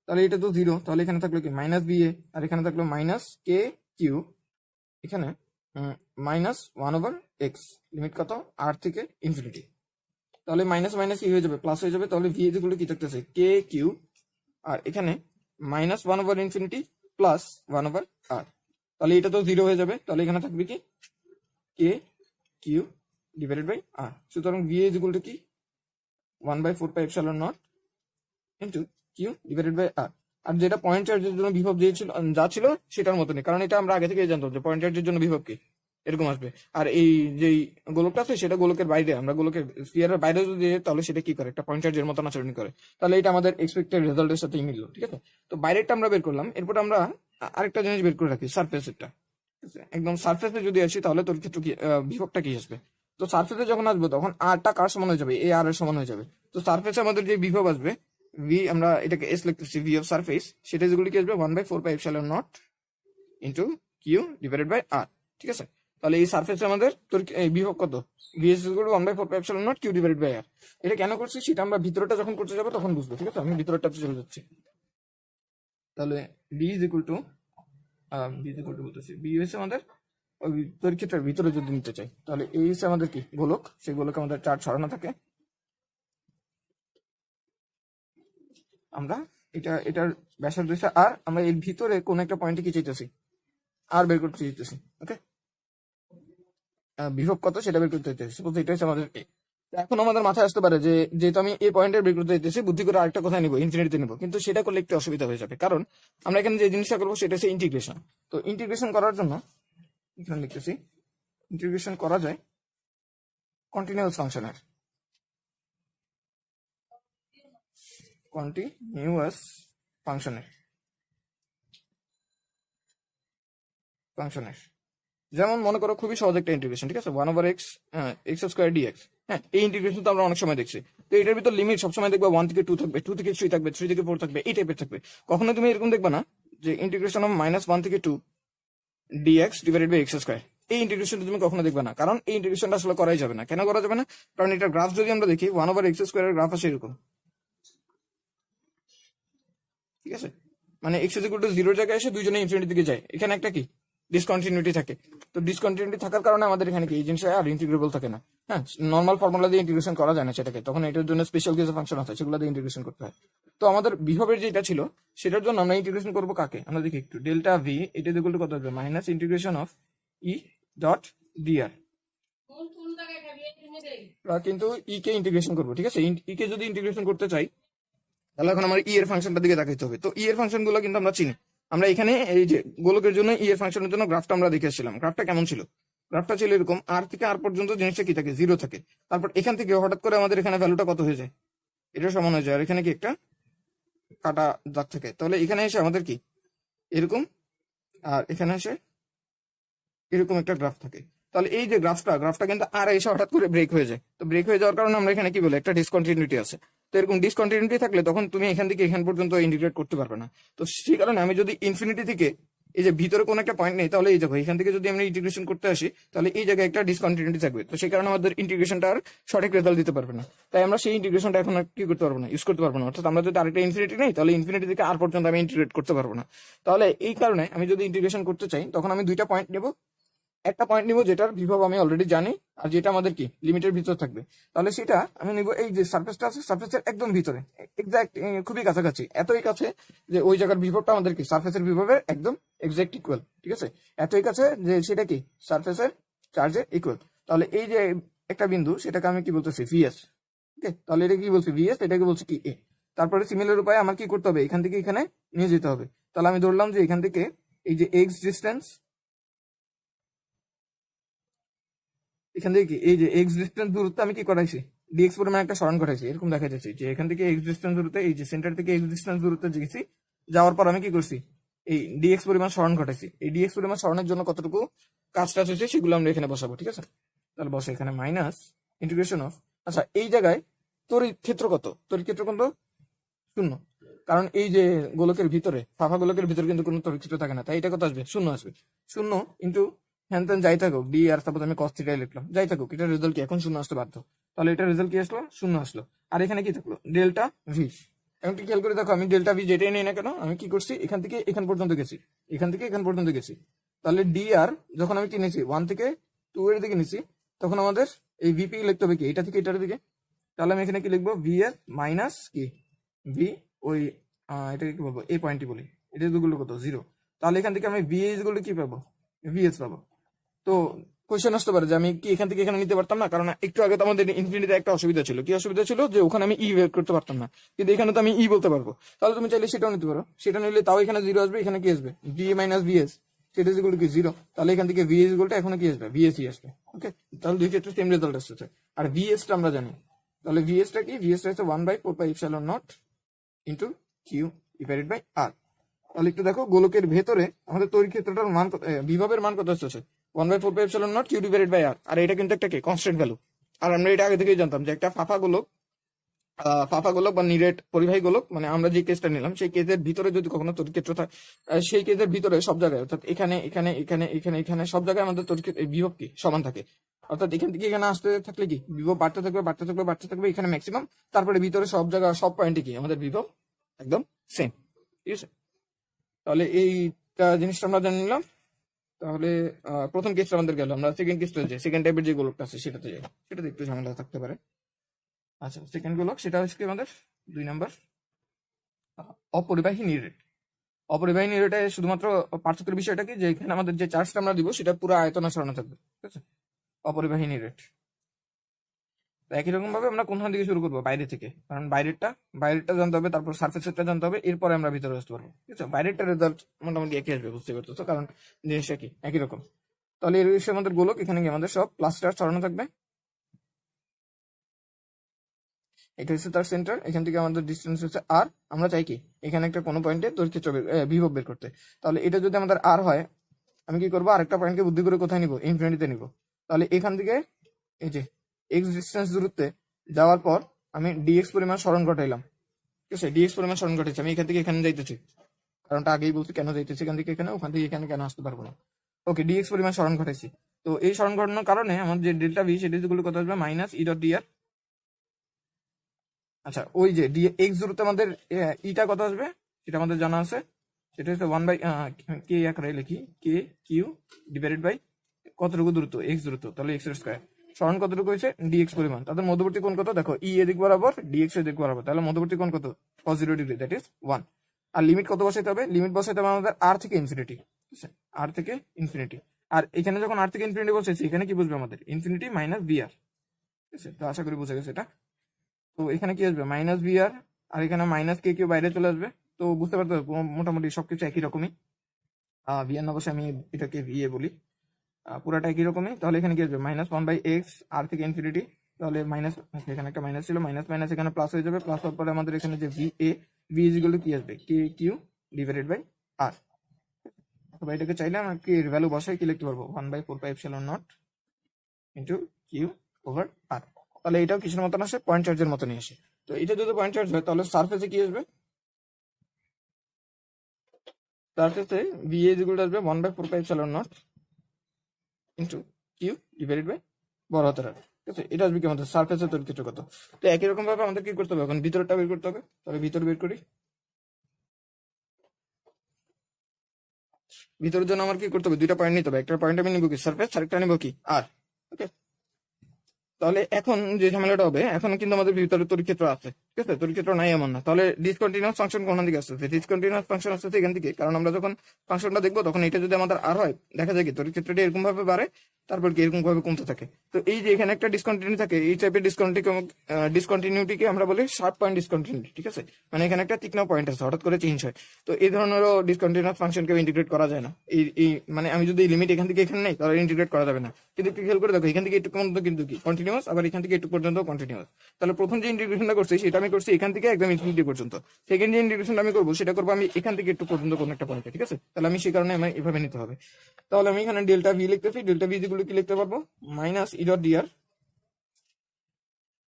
তাহলে এটা তো জিরো, তাহলে এখানে থাকলো কি মাইনাস বি এ, আর এখানে থাকলো মাইনাস কে কিউ, এখানে minus one over x, limit কত আর থেকে ইনফিনিটি। তাহলে মাইনাস মাইনাস কি হয়ে যাবে প্লাস হয়ে যাবে, তাহলে ভি যেগুলো কি থাকতেছে কে কিউ, আর এখানে minus one over infinity plus one over R, তাহলে এটা তো জিরো হয়ে যাবে, তাহলে এখানে থাকবে কি কে কিউ ডিভাইডেড বাই আর। সুতরাং ভি ইকুয়াল টু কি 1/4πε0 into Q divided by R. আর যেটা পয়েন্ট চার্জের জন্য বিভব দিয়েছিল যা ছিল সেটার মতনই, কারণ এটা আমরা আগে থেকে জানতাম যে পয়েন্ট চার্জের জন্য বিভব কি এরকম আসবে। আর এই যে গোলকটা আছে সেটা গোলকের বাইরে, আমরা গোলকের স্ফিয়ারের বাইরে যদি যাই তাহলে সেটা কি করে একটা পয়েন্ট চার্জের মতন আচরণ করে, তাহলে এটা আমাদের এক্সপেক্টেড রেজাল্টের সাথেই মিললো। ঠিক আছে, তো বাইরেরটা আমরা বের করলাম, এরপর আমরা আরেকটা জিনিস বের করে রাখি সারফেসেরটা। একদম সারফেসে যদি আসি তাহলে তোর ক্ষেত্রে কি বিভবটা কি আসবে, তো সারফেসে যখন আসবে তখন আরটা কার সমান হয়ে যাবে, এ আর এর সমান হয়ে যাবে। তো সারফেসে আমাদের যে বিভব আসবে ভি, আমরা এটাকে এস লিখতেছি ভি অফ সারফেস, সেটা যেগুলি কি আসবে 1/4πε0 ইন্টু কিউ ডিভাইডেড বাই আর। ঠিক আছে, তাহলে এই সারফেসে আমাদের তোর এই বিভব কত VS equal to 1/4πε0 Q divided by R. এটা কেন করছি সেটা আমরা ভিতরটা যখন করতে যাবো তখন বুঝবো। ঠিক আছে, আমি ভিতরটাতে চলে যাচ্ছি। তাহলে বি ইজ ইকুয়াল টু বলতেছি বি হচ্ছে আমাদের ওই তোর ক্ষেত্রে ভিতরে যদি নিতে চাই, তাহলে এই হচ্ছে আমাদের কি গোলক, সেই গোলকে আমাদের চার্জ ছড়ানো থাকে। আমরা এটার ব্যাসার্ধ হচ্ছে আর, আমরা এর ভিতরে কোন একটা পয়েন্টে কি চাইতেছি আর বের করতে চাইতেছি। ওকে, বিভব কত সেটা বের করতে চাইতেছি, সাপোজ এটা হচ্ছে আমাদের A। এখন আমাদের মাথায় আসতে পারে যে যেহেতু আমি এই পয়েন্টের বের করতে চাইতেছি, বুদ্ধি করে আরেকটা কোথায় নিবো ইনফিনিটিতে নিবো, কিন্তু সেটা করলে একটু অসুবিধা হয়ে যাবে, কারণ আমরা এখানে যে জিনিসটা করবো সেটা হচ্ছে ইন্টিগ্রেশন। তো ইন্টিগ্রেশন করার জন্য এখানে লিখতেছি ইন্টিগ্রেশন করা যায় কন্টিনিউয়াস ফাংশনের, কন্টিনিউয়াস ফাংশনের ফাংশনের যেমন মনে করো খুবই সহজ একটা ইন্টিগ্রেশন, ঠিক আছে, 1/x এক্স স্কোয়ার ডিএক্স। হ্যাঁ, এই ইন্টিগ্রেশন তো আমরা অনেক সময় দেখছি। তো এটার ভিতর লিমিট সবসময় দেখবে 1 থেকে 2 থাকবে, 2 থেকে 3 থাকবে, 3 থেকে 4 থাকবে, এই টাইপের থাকবে। কখনো তুমি এরকম দেখবে না যে ইন্টিগ্রেশন অফ -1 থেকে 2 DX divided by X square, এই ইন্টিগ্রেশনটা তুমি কখনো দেখবে না, কারণ এই ইন্টিগ্রেশনটা আসলে করাই যাবে না। কেন করা যাবে না, কারণ এটার গ্রাফ যদি আমরা দেখি 1/x স্কোয়ারের গ্রাফ আসে এরকম। ঠিক আছে, মানে এক্স ইকুয়াল টু 0 জায়গায় এসে দুইজনে ইনফিনিটির দিকে যায়, এখানে একটা কি ডিসকন্টিনিউটি থাকে। তো ডিসকন্টিনিউটি থাকার কারণে আমাদের এখানে কি এই জিনিসটা আর ইন্টিগ্রেবল থাকে না। হ্যাঁ, নর্মাল ফর্মুলা দিয়ে ইন্টিগ্রেশন করা যায় না সেটাকে, তখন এটার জন্য স্পেশাল কিছু ফাংশন আছে সেগুলো দিয়ে ইন্টিগ্রেশন করতে হয়। তো আমাদের বিভবের যেটা ছিল সেটার জন্য আমরা ইন্টিগ্রেশন করবো কাকে, আমরা দেখি একটু ডেল্টা ভি, এটা ইকুয়াল টু কত হবে minus integration of E dot DR. কিন্তু ই কে ইন্টিগ্রেশন করবো। ঠিক আছে, ই কে যদি ইন্টিগ্রেশন করতে চাই তাহলে এখন আমার ই এর ফাংশনটার দিকে তাকাইতে হবে। তো ই এর ফাংশন গুলো কিন্তু আমরা চিনি, আমরা এখানে এই যে গোলকের জন্য ই এর ফাংশনের জন্য গ্রাফটা আমরা দেখে এসেছিলাম। গ্রাফটা কেমন ছিল, গ্রাফটা ছিল এরকম, আর থেকে আর পর্যন্ত জিনিসটা কি থাকে, 0 থাকে। তারপর এখান থেকে হঠাৎ করে আমাদের এখানে ভ্যালুটা কত হয়ে যায়, এটা সমান হয়ে যায়, আর এখানে কি একটা কাটা দাগ থাকে। তাহলে এখানে এসে আমাদের কি এরকম, আর এখানে এসে এরকম একটা গ্রাফ থাকে। তাহলে এই যে গ্রাফটা কিন্তু আর এসে হঠাৎ করে ব্রেক হয়ে যায়। তো ব্রেক হয়ে যাওয়ার কারণে আমরা এখানে কি বলি একটা ডিসকন্টিনিউটি আছে। তো এরকম ডিসকন্টিনিউটি থাকলে তখন তুমি এখান থেকে এখান পর্যন্ত ইন্টিগ্রেট করতে পারবে না। তো সেই কারণে আমি যদি ইনফিনিটি থেকে এই যে ভিতরে কোনো একটা পয়েন্ট নেই, তাহলে এই দেখো এখান থেকে যদি আমরা ইন্টিগ্রেশন করতে আসি তাহলে এই জায়গায় একটা ডিসকন্টিনিউটি থাকবে। তো সেই কারণে আমাদের ইন্টিগ্রেশনটা আর সঠিক রেজাল্ট দিতে পারবে না। তাই আমরা সেই ইন্টিগ্রেশনটা এখন আর কি করতে পারবো না, ইউজ করতে পারবো না। অর্থাৎ আমরা যদি আরেকটা ইনফিনিটি নেই তাহলে ইনফিনিটি থেকে আর পর্যন্ত আমি ইন্টিগ্রেট করতে পারবো না। তাহলে এই কারণে আমি যদি ইন্টিগ্রেশন করতে চাই তখন আমি দুইটা পয়েন্ট নেব, একটা পয়েন্ট নিব যেটার বিভব আমি অলরেডি জানি আর যেটা আমাদের কি লিমিটের ভিতর থাকবে। তাহলে সেটা আমি নিব এই যে সারফেসটা আছে, সারফেসের একদম ভিতরে, এক্সাক্ট খুবই কাছাকাছি, এতই কাছে যে ওই জায়গার বিভবটা আমাদের কি সারফেসের বিভবের একদম এক্সাক্ট ইকুয়াল। ঠিক আছে, এতই কাছে যে সেটা কি সারফেসের চার্জের ইকুয়াল। তাহলে এই যে একটা বিন্দু সেটাকে আমি কি বলতেছি ভিএস। ওকে, তাহলে এটা কি বলছি ভিএস, এটাকে বলছি কি এ। তারপরে সিমিলার উপায়ে আমার কি করতে হবে, এখান থেকে এখানে নিয়ে যেতে হবে। তাহলে আমি ধরলাম যে এখান থেকে এই যে এক্স ডিস্টেন্স, এখান থেকে এই যে এক্স ডিস্টেন্স দূরত্ব আমি কি করাইছি ডিএক্স পরিমাণ একটা সরণ করাইছি, এরকম দেখা যাচ্ছে যে এখান থেকে এক্স ডিস্টেন্স দূরত্বে এই যে সেন্টার থেকে এক্স ডিস্টেন্স দূরত্বে গেছি, যাওয়ার পর আমি কি করছি এই ডিএক্স পরিমাণ সরণ ঘটাইছি। এই ডিএক্স পরিমাণ সরণের জন্য কতটুকু কাজটা হচ্ছে সেগুলো আমরা এখানে বসাবো। ঠিক আছে, তাহলে বসে এখানে মাইনাস ইন্টিগ্রেশন অফ, আচ্ছা এই জায়গায় তড়িৎ ক্ষেত্র কত, তড়িৎ ক্ষেত্র কত 0। কারণ এই যে গোলকের ভিতরে ফাঁপা গোলকের ভিতরে কিন্তু কোনো তড়িৎ ক্ষেত্র থাকে না, তাই এটা কত আসবে? শূন্য আসবে। শূন্য ইন্টু হ্যান ত্যান যাই থাকুক, ডি আর সাপোজ আমি কস থিটাই লিখলাম, যাই থাকুক, এটার রেজাল্ট কি এখন শূন্য আসতে বাধ্য। তাহলে এটার রেজাল্ট কি আসলো? শূন্য আসলো। আর এখানে কি থাকলো? Delta V. এখন কি খেয়াল করে দেখো, আমি ডেল্টা ভি যেটাই নেই না কেন, আমি কি করছি, এখান থেকে এখান পর্যন্ত গেছি, এখান থেকে এখান পর্যন্ত গেছি। তাহলে ডি আর যখন আমি কি নিয়েছি 1 থেকে 2 এর দিকে নিছি, তখন আমাদের এই ভিপি লিখতে হবে কি এটা থেকে এটার দিকে। তাহলে আমি এখানে কি লিখবো? ভি এর মাইনাস কি ভি, ওই এটাকে কি বলবো, এই পয়েন্টটি বলি, এটা দুগুলো কত? 0। তাহলে এখান থেকে আমি ভিএস গুলো কি পাবো? ভিএস পাবো। তো কোয়েশ্চেন আসতে পারে যে আমি কি এখান থেকে এখানে নিতে পারতাম না, কারণ একটু আগে তো আমাদের ইনফিনিটিতে একটা অসুবিধা ছিল। কি অসুবিধা ছিল? যে ওখানে আমি ই বের করতে পারতাম না, কিন্তু এখানে তো আমি ই বলতে পারবো। তাহলে তুমি চাইলে সেটাও নিতে পারো, সেটা নিলে তাও এখানে 0 আসবে, এখানে কি আসবে? ভি মাইনাস ভিএস, সেটা যেগুলো কি 0। তাহলে এখান থেকে ভিএস গুলোটা এখনো কি আসবে? ভিএসই আসবে। ওকে, তাহলে দুই ক্ষেত্রে সেম রেজাল্ট আসছে। আর ভিএসটা আমরা জানি, তাহলে ভিএসটা কি? ভিএসটা হচ্ছে 1/4πε0 ইন্টু কিউ ডিভাইডেড বাই আর। তাহলে একটু দেখো, গোলকের ভেতরে আমাদের তড়িৎ ক্ষেত্রটার মান কত, বিভবের মান কত আসছে? 1/4πε0 কিউ ডিভাইডেড বাই আর। আর এটা কিন্তু একটা কি কনস্ট্যান্ট ভ্যালু। আর আমরা এটা আগে থেকেই জানতাম যে একটা ফাঁপা গোলক বা নিরেট পরিবাহী গোলক, মানে আমরা যে কেসটা নিলাম সেই কেসের ভিতরে যদি কখনো তড়িৎ ক্ষেত্র থাকে, সেই কেসের ভিতরে সব জায়গায়, অর্থাৎ এখানে এখানে এখানে এখানে এখানে সব জায়গায় আমাদের বিভব কি সমান থাকে। অর্থাৎ এখান থেকে এখানে আসতে থাকলে কি বিভব বাড়তে থাকবে বাড়তে থাকবে বাড়তে থাকবে, এখানে ম্যাক্সিমাম, তারপরে ভিতরে সব জায়গা সব পয়েন্টে কি আমাদের বিভব একদম সেম। ঠিক আছে, তাহলে এইটা জিনিসটা আমরা জানি নিলাম। তাহলে প্রথম কেসটা আমাদের গেল, আমরা সেকেন্ড কেসটা যে সেকেন্ড টাইপের যে গোলকটা আছে সেটাতে যাই, সেটাতে একটু ঝামেলা থাকতে পারে। আচ্ছা, সেকেন্ড গোলক সেটা হচ্ছে কি আমাদের 2 নাম্বার, অপরিবাহী নিরেট। অপরিবাহী নিরেটে শুধুমাত্র পার্থক্যের বিষয়টা কি, যে এখানে আমাদের যে চার্জটা আমরা দিব সেটা পুরো আয়তনে সরানো থাকবে। ঠিক আছে, অপরিবাহী নিরেট। একই রকম ভাবে আমরা কোনখান থেকে শুরু করবো? বাইরে থেকে, কারণ বাইরেরটা জানতে হবে, তারপর সার্ফেসেরটা জানতে হবে, এরপরে আমরা ভিতরে আসতে পারবো। ঠিক আছে, বাইরেরটা রেজাল্ট মোটামুটি একই আসবে, বুঝতে পারতো, কারণ জিনিসটা কি একই রকম। তাহলে এর বিষয়ে আমাদের গোলক, এখানে কি আমাদের সব প্লাস চার্জ ছড়ানো থাকবে। এটা হচ্ছে তার সেন্টার, এখান থেকে আমাদের ডিস্টেন্স হচ্ছে আর। আমরা চাই কি এখানে একটা কোনো পয়েন্টে তড়িৎ ক্ষেত্র বিভব বের করতে। তাহলে এটা যদি আমাদের আর হয়, আমি কি করবো? আরেকটা পয়েন্টকে বুদ্ধি করে কোথায় নিব? ইনফিনিটিতে নিব। তাহলে এখান থেকে এই যে এক্স ডিস্টেন্স দূরত্বে যাওয়ার পর আমি ডিএক্স পরিমাণ সরণ ঘটাইলাম। ঠিক আছে, ডিএক্স পরিমাণ সরণ ঘটাইছি, আমি এখান থেকে এখানে যাইতেছি, কারণটা আগেই বলছি কেন যাইতেছি, এখান থেকে এখানে, ওখান থেকে এখানে কেন আসতে পারবো না। ওকে, ডিএক্স পরিমাণ সরণ ঘটাইছি। তো এই সরণ ঘটানোর কারণে আমার যে ডেল্টা ভি, সেটা যেগুলো কত আসবে? Minus E dot DR. আচ্ছা, ওই যে ডি এক্স দূরত্বে আমাদের ইটা কত আসবে সেটা আমাদের জানা আছে, সেটা হচ্ছে 1 বাই কে আকারে লিখি, কে কিউ ডিভাইডেড বাই কতটুকু দূরত্ব? এক্স দূরত্ব, তাহলে এক্স এর স্কয়ার। সরণ কতটুকু হয়েছে? ডিএক্স পরিমাণ। তাদের মধ্যবর্তী কোণ কত? দেখো, ই এদিক বরাবর, ডিএক্স এদিক বরাবর, তাহলে মধ্যবর্তী কোণ কত? cos 0 degree, that is 1। আর লিমিট কত বসাইতে হবে? লিমিট বসাইতে হবে আমাদের আর থেকে ইনফিনিটি। ঠিক আছে, আর থেকে ইনফিনিটি। আর এখানে যখন আর থেকে ইনফিনিটি বসাইছি, এখানে কি বুঝবে আমাদের? ইনফিনিটি মাইনাস বি আর। ঠিক আছে, তো আশা করি বুঝে গেছে এটা। তো এখানে কি আসবে? মাইনাস বি আর এখানে মাইনাস কে কিউ বাইরে চলে আসবে। তো বুঝতে পারতো মোটামুটি সবকিছু একই রকমই। ভি আর না বসে আমি এটাকে ভি এ বলি, পুরাটা একই রকমই। তাহলে এখানে কি আসবে? -1/x আর থেকে ইনফিনিটি। তাহলে মাইনাস, এখানে একটা মাইনাস ছিল, মাইনাস মাইনাস এখানে প্লাস হয়ে যাবে। প্লাস হওয়ার পরে আমাদের এখানে যে ভি ইজ ইকুয়াল টু কি আসবে? কে কিউ ডিভাইডেড বাই আর। অথবা এটাকে চাইলে আমরা কি এর ভ্যালু বসাই কি লিখতে পারবো? 1/4πε0 ইন্টু কিউ ওভার আর। তাহলে এটাও কিছুর মতন আসে, পয়েন্ট চার্জের মতনই আসে। তো এটা যদি পয়েন্ট চার্জ হয়, তাহলে সারফেসে কি আসবে? সারফেসে ভি ইজ ইকুয়াল টু আসবে 1/4πε0 ইন্টু কিউ ডিভাইডেড বাই বড় হাতের আর। ঠিক আছে, এটা আসবে কি আমাদের সারফেসের তড়িৎ ক্ষেত্র কত। তো একই রকম ভাবে আমাদের কি করতে হবে? এখন ভিতরটা বের করতে হবে। তাহলে ভিতর বের করি। ভিতরের জন্য আমার কি করতে হবে? দুইটা পয়েন্ট নিতে হবে। একটা পয়েন্ট আমি নিব কি সারফেস, আরেকটা নিব কি আর। ওকে, তাহলে এখন যে ঝামেলাটা হবে, এখন কিন্তু আমাদের ভিতরে তড়িৎ ক্ষেত্র আছে। ঠিক আছে, তড়িৎ ক্ষেত্র নাই এমন না। তাহলে ডিসকন্টিনিউয়াস ফাংশন কোন দিকে আসছে? ডিসকন্টিনিউয়াস ফাংশন আসছে এখান থেকে, কারণ আমরা যখন ফাংশনটা দেখবো তখন এটা যদি আমাদের আর হয়, দেখা যায় কি তড়িৎ ক্ষেত্রটি এরকম ভাবে বাড়ে, তারপর কি এরকম ভাবে কমতে থাকে। তো এই যে এখানে একটা ডিসকন্টিনিউ থাকে, এই টাইপের ডিসকন্টিনিউটিকে আমরা বলি শার্প পয়েন্ট ডিসকন্টিনিউটি। ঠিক আছে, মানে এখানে একটা তীক্ষ্ণ পয়েন্ট আছে, হঠাৎ করে চেঞ্জ হয়। তো এই ধরনেরও ডিসকন্টিনিউয়াস ফাংশনকে ইন্টিগ্রেট করা যায় না। এই মানে আমি যদি লিমিট এখান থেকে এখানে নেই, তাহলে ইন্টিগ্রেট করা যাবে না। কিন্তু একটু খেয়াল করে দেখো, এখান থেকে একটু পর্যন্ত কিন্তু কি কন্টিনিউয়াস, আবার এখান থেকে একটু পর্যন্ত কন্টিনিউয়াস। তাহলে প্রথম যে ইন্টিগ্রেশনটা করছি সেটা আমি করছি এখান থেকে একদম ইনফিনিটি পর্যন্ত। সেকেন্ড যে ইন্টিগ্রেশনটা আমি করবো সেটা করবো আমি এখান থেকে একটু পর্যন্ত কোন একটা পয়েন্টে। ঠিক আছে, তাহলে আমি সেই কারণে আমি এভাবে নিতে হবে। তাহলে আমি এখানে ডেল্টা ভি লিখতেছি, ডেল্টা ভি যেগুলো কি লিখতে পারবো? Minus E dot DR.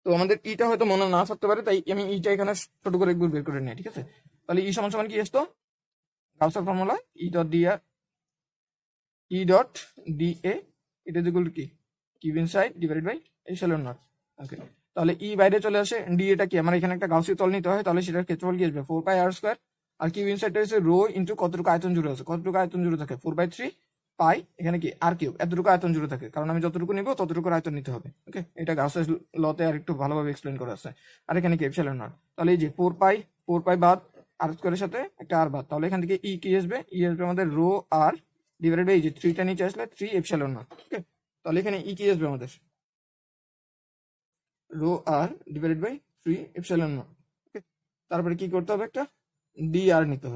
তো আমাদের ইটা হয়তো মনে না থাকতে পারে, তাই আমি ইটা এখানে ছোট করে একবার বের করে নিই। ঠিক আছে, তাহলে ই সমান সমান কি আসতো, গাউসের formula E dot D A এটা ইজ ইকুয়াল টু কি, Q inside divided by epsilon naught. Okay, তাহলে ই বাইরে চলে আসে, ডি এটা কি আমার এখানে একটা গাউসীয় তল নিতে হয়, তাহলে সেটার ক্ষেত্রফল কি আসবে 4 পাই আর স্কয়ার, আর কিউ ইনসাইডটা হচ্ছে রো ইনটু কতটুকু আয়তন জুড়ে আছে, কতটুকু আয়তন জুড়ে থাকে 4/3 পাই এখানে কি আর কিউব, এতটুকু আয়তন জুড়ে থাকে, কারণ আমি যতটুকু নিব ততটুকু আয়তন নিতে হবে। ওকে, এটা গাউসের লতে আর একটু ভালোভাবে এক্সপ্লেন করা আছে। আর এখানে কি এপসিলন নট, তাহলে এই যে 4 পাই বাদ আর স্কয়ারের সাথে একটা আর বাদ, তাহলে এখান থেকে ই কি আসবে, ই আসবে আমাদের রো আর ডিভাইডেড বাই এই যে 3টা নিচে আসলে 3 এপসিলন নট। ওকে, তাহলে এখানে ই কি আসবে আমাদের rho R divided by 3 epsilon naught. Okay, তারপরে কি করতে হবে, একটা ডি আর নিতে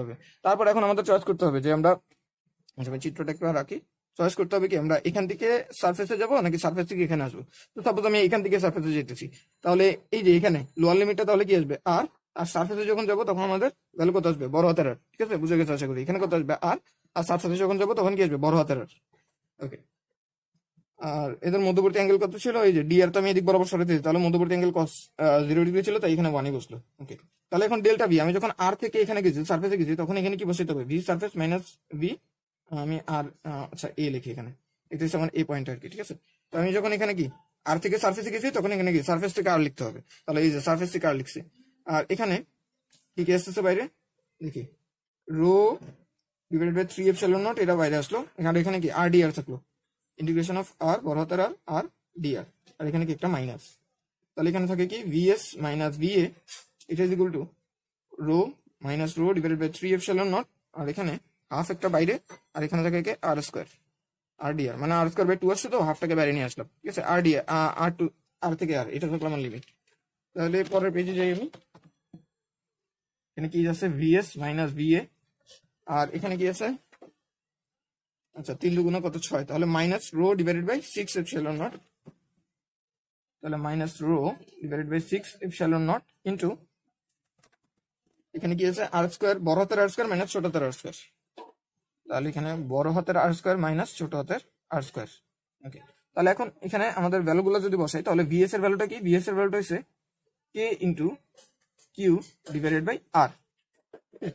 হবে, তারপর এখন আমাদের চয়েস করতে হবে যে আমরা, আচ্ছা আমি চিত্রটা একটু রাখি, চয়েস করতে হবে কি আমরা এখান থেকে সারফেসে যাব নাকি সারফেস থেকে এখানে আসবো। তো সাপোজ আমি এখান থেকে সারফেসে যেতেছি, তাহলে এই যে এখানে লোয়ার লিমিটটা তাহলে কি আসবে আর, আর সারফেসে যখন যাবো তখন আমাদের ভ্যালু কত আসবে, বড় হাতের আর। ঠিক আছে, বুঝে গেছে আশা করি। এখানে কত আসবে আর, আর সারফেসে যখন যাবো তখন কি আসবে, বড় হাতের আর। ওকে, আর এদের মধ্যবর্তী অ্যাঙ্গেল কত ছিল, এই যে ডি আর তো আমি এদিক বরাবর সরাতে, তাহলে মধ্যবর্তী অ্যাঙ্গেল কস 0 ডিগ্রি ছিল, তাই এখানে 1 বসলো। ওকে, তাহলে এখন ডেল্টা ভি, আমি যখন আর থেকে এখানে গেছি সারফেসে গেছি, তখন এখানে কি বসাইতে হবে, ভি সারফেস মাইনাস ভি, আমি আর আচ্ছা এ লিখি এখানে, এটা হচ্ছে আমার এ পয়েন্ট আর কি। ঠিক আছে, তো আমি যখন এখানে কি আর থেকে সারফেসে গেছি, তখন এখানে কি সারফেস থেকে আর লিখতে হবে, তাহলে এই যে সারফেস থেকে আর লিখছি। আর এখানে কি কি আসতেছে বাইরে দেখি, rho divided by 3 epsilon naught, এটা বাইরে আসলো, এখানে কি আর ডি আর থাকলো, ইন্টিগ্রেশন অফ আর বড় হাতের আর আর ডি আর এখানে কি একটা মাইনাস, তাহলে এখানে থাকে কি ভিএস মাইনাস ভিএ, এটা is equal to rho minus rho divided by 3 epsilon naught, আর এখানে হাফ একটা বাইরে, আর এখানে থাকে কি আর স্কয়ার, আর ডি আর, মানে আর স্কয়ার বাই 2 আসছে, তো হাফটাকে বাইরে নিয়ে আসলাম। ঠিক আছে, আর ডি আর টু আর থেকে আর, এটা থাকলো আমার লিমিট। তাহলে পরের পেজে যাই আমি, এখানে কি আছে ভিএস মাইনাস ভিএ, আর এখানে কি আছে, আচ্ছা 3 দুগুণে কত 6, তাহলে minus rho divided by 6 epsilon naught, তাহলে minus rho divided by 6 epsilon naught into এখানে কি আছে আর স্কয়ার, বড় হাতের আর স্কয়ার মাইনাস ছোট হাতের আর স্কয়ার, তাহলে এখানে বড় হাতের আর স্কয়ার মাইনাস ছোট হাতের আর স্কয়ার। ওকে, তাহলে এখন এখানে আমাদের ভ্যালুগুলো যদি বসাই, তাহলে ভিএস এর ভ্যালুটা কি, ভিএস এর ভ্যালুটা হচ্ছে K into Q divided by R,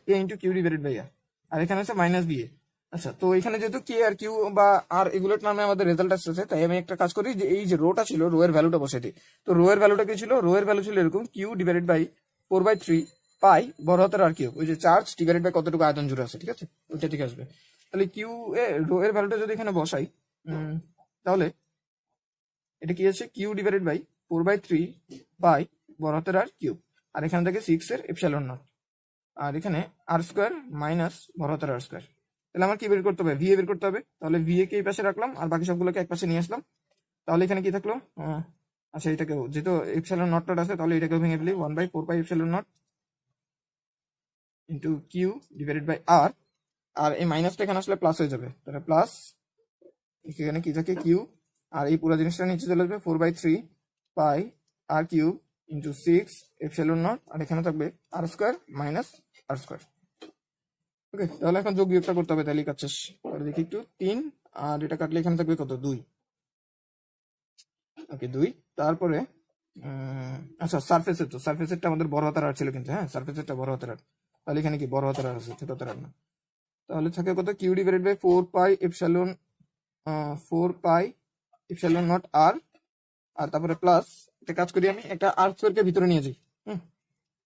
K into Q divided by R, আর এখানে হচ্ছে মাইনাস বিএ। আচ্ছা, তো এখানে যেহেতু কে আর কিউ বা আর এগুলোর নামে আমাদের রেজাল্ট আসছে, তাই আমি একটা কাজ করি যে এই যে রোটা ছিল, রো এর ভ্যালুটা বসাই দিই। তো রো এর ভ্যালুটা কি ছিল, রো এর ভ্যালু ছিল এরকম, কিউ ডিভাইডেড বাই 4/3 পাই বড় হাতের আর কিউ, ওই যে চার্জ ডিভাইডেড বাই কতটুকু আয়তন জুড়ে আছে। ঠিক আছে, ওইটা ঠিক আসবে। তাহলে কিউ এ রো এর ভ্যালুটা যদি এখানে বসাই, তাহলে এটা কি আছে, কিউ ডিভাইডেড বাই 4/3 পাই বড় হাতের আর কিউব, আর এখানে থেকে 6 এর এপসিলন নট, আর এখানে আর স্কয়ার মাইনাস বড় হাতের আর স্কয়ার। তাহলে আমার কি বের করতে হবে, ভিএ বের করতে হবে, তাহলে ভিএ কে এই পাশে রাখলাম আর বাকি সবগুলোকে এক পাশে নিয়ে আসলাম। তাহলে এখানে কি থাকলো, আচ্ছা এটাকে যেহেতু এপসিলন নট আছে, তাহলে এটাকে ভেঙে ফেলি, 1/4 pi epsilon naught into Q divided by R, আর এই মাইনাসটা এখানে আসলে প্লাস হয়ে যাবে, তাহলে প্লাস এখানে কি থাকে কিউ, আর এই পুরো জিনিসটা নিচে চলে আসবে 4/3 পাই আর কিউব ইন্টু 6 এপসিলন নট, আর এখানে থাকবে আর স্কয়ার মাইনাস আর স্কয়ার। ওকে, তাহলে এখন যোগ বিয়োগটা করতে হবে, তাহলে কাজ শেষ। তাহলে দেখি একটু 3, আর এটা কাটলে এখানে থাকবে কত 2। ওকে 2, তারপরে আচ্ছা সারফেসেরটা আমাদের বড় হাতের আর ছিল কিন্তু, হ্যাঁ সারফেসেরটা বড় হাতের আর, তাহলে এখানে কি বড় হাতের আর আছে, ছোট হাতের আর না। তাহলে থাকে কত, Q divided by 4 pi epsilon naught R, আর তারপরে প্লাস একটা কাজ করি, আমি একটা আর স্কয়ারকে ভিতরে নিয়ে যাই,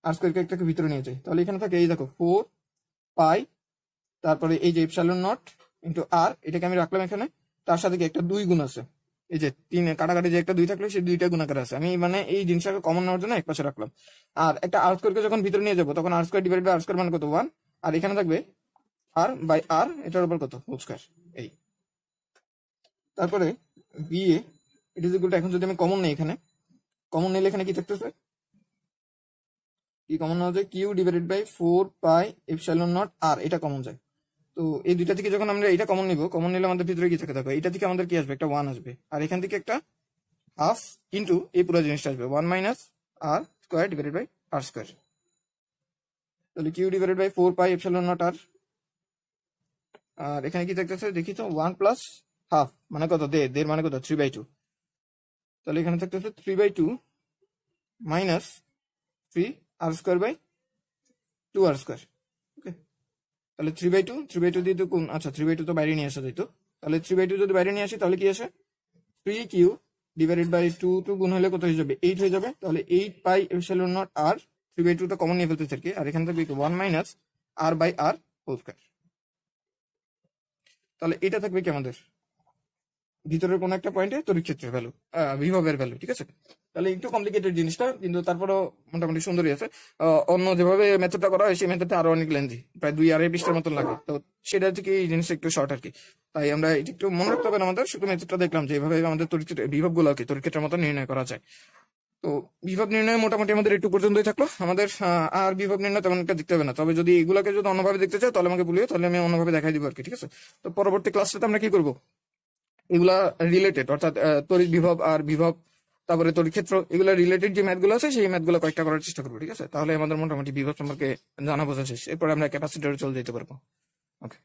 আর স্কয়ারকে একটাকে ভিতরে নিয়ে যাই, তাহলে এখানে থাকে এই দেখো 4 পাই, তারপরে এই যে এপসিলন নট ইন্টু আর, এটাকে আমি রাখলাম এখানে, তার সাথে কি একটা 2 গুণ আছে, এই যে 3 কাটাকাটি যে একটা 2 থাকলে সেই 2টা গুণাকার আছে, আমি মানে এই জিনিসটাকে কমন নেওয়ার জন্য এক পাশে রাখলাম। আর একটা আর স্কয়ারকে যখন ভিতরে নিয়ে যাবো, তখন R square divide by R square মানে কত 1, আর এখানে থাকবে আর বাই আর, এটার উপর কত হোল স্কয়ার এই। তারপরে BA it is equal two, এখন যদি আমি কমন নেই, এখানে কমন নিলে এখানে কি থাকতেছে, কি কমন নেওয়া যায়, Q divided by 4 pi epsilon naught R, এটা কমন যায়। তো এই দুইটা থেকে যখন আমরা এটা কমন নিব, কমন নিলে আমাদের ভিতরে কি থাকে, এটা থেকে আমাদের কি আসবে, একটা 1 আসবে, আর এখান থেকে একটা হাফ ইন্টু এই পুরো জিনিসটা আসবে 1 minus R square divided by R square. তাহলে Q divided by 4 pi epsilon naught R, আর এখানে কি থাকতেছে দেখি তো, 1 প্লাস হাফ মানে কত, দের মানে কত 3/2, তাহলে এখানে থাকতেছে 3/2 minus 3 R square by 2r²। Okay, তাহলে 3/2 দিয়ে তো কোন, আচ্ছা 3/2 তো বাইরে নিয়ে আসা যাইতো, তাহলে 3/2 যদি বাইরে নিয়ে আসি তাহলে কি আসে 3q ডিভাইডেড বাই 2 টু গুণ হলে কত হয়ে যাবে 8 হয়ে যাবে, তাহলে 8πε0r, 3/2 টা কমন নিয়ে ফেলতেছে আর কি, আর এখানে থাকবে 1 মাইনাস r/r²। তাহলে এটা থাকবে কি আমাদের ভিতরের কোনো একটা পয়েন্টে তড়িৎ ক্ষেত্রের ভ্যালু, বিভবের ভ্যালু, ঠিক আছে। তাহলে একটু কমপ্লিকেটেড জিনিসটা, কিন্তু তারপরও মোটামুটি সুন্দরই আছে। অন্য যেভাবে মেথডটা করা হয় সেই মেথডটা আরো অনেক লেন্দি, প্রায় 2 আড়াই পৃষ্ঠার মতন লাগে, তো সেটা থেকে এই জিনিসটা একটু শর্ট আর কি। তাই আমরা এটা একটু মনে রাখতে হবে না আমাদের, শুধু মেথডটা দেখলাম যে এইভাবে আমাদের তড়িৎ বিভবগুলো আর কি তড়িৎ ক্ষেত্রের মতো নির্ণয় করা যায়। তো বিভব নির্ণয় মোটামুটি আমাদের একটু পর্যন্তই থাকলো, আমাদের আর বিভব নির্ণয় তেমন একটা দেখতে হবে না। তবে যদি এগুলোকে যদি অন্যভাবে দেখতে চাও তাহলে আমাকে বলিও, তাহলে আমি অন্যভাবে দেখাই দিব আর কি, ঠিক আছে। তো পরবর্তী ক্লাসটাতে আমরা কি করবো, এগুলা রিলেটেড, অর্থাৎ তড়িৎ বিভব আর বিভব, তারপরে তড়িৎ ক্ষেত্র, এগুলা রিলেটেড যে ম্যাথগুলো আছে সেই ম্যাথগুলো কয়েকটা করার চেষ্টা করবো, ঠিক আছে। তাহলে আমাদের মোটামুটি বিভব সম্পর্কে জানা বোঝা শেষ, এরপর আমরা ক্যাপাসিটরে চলে যেতে পারবো। ওকে।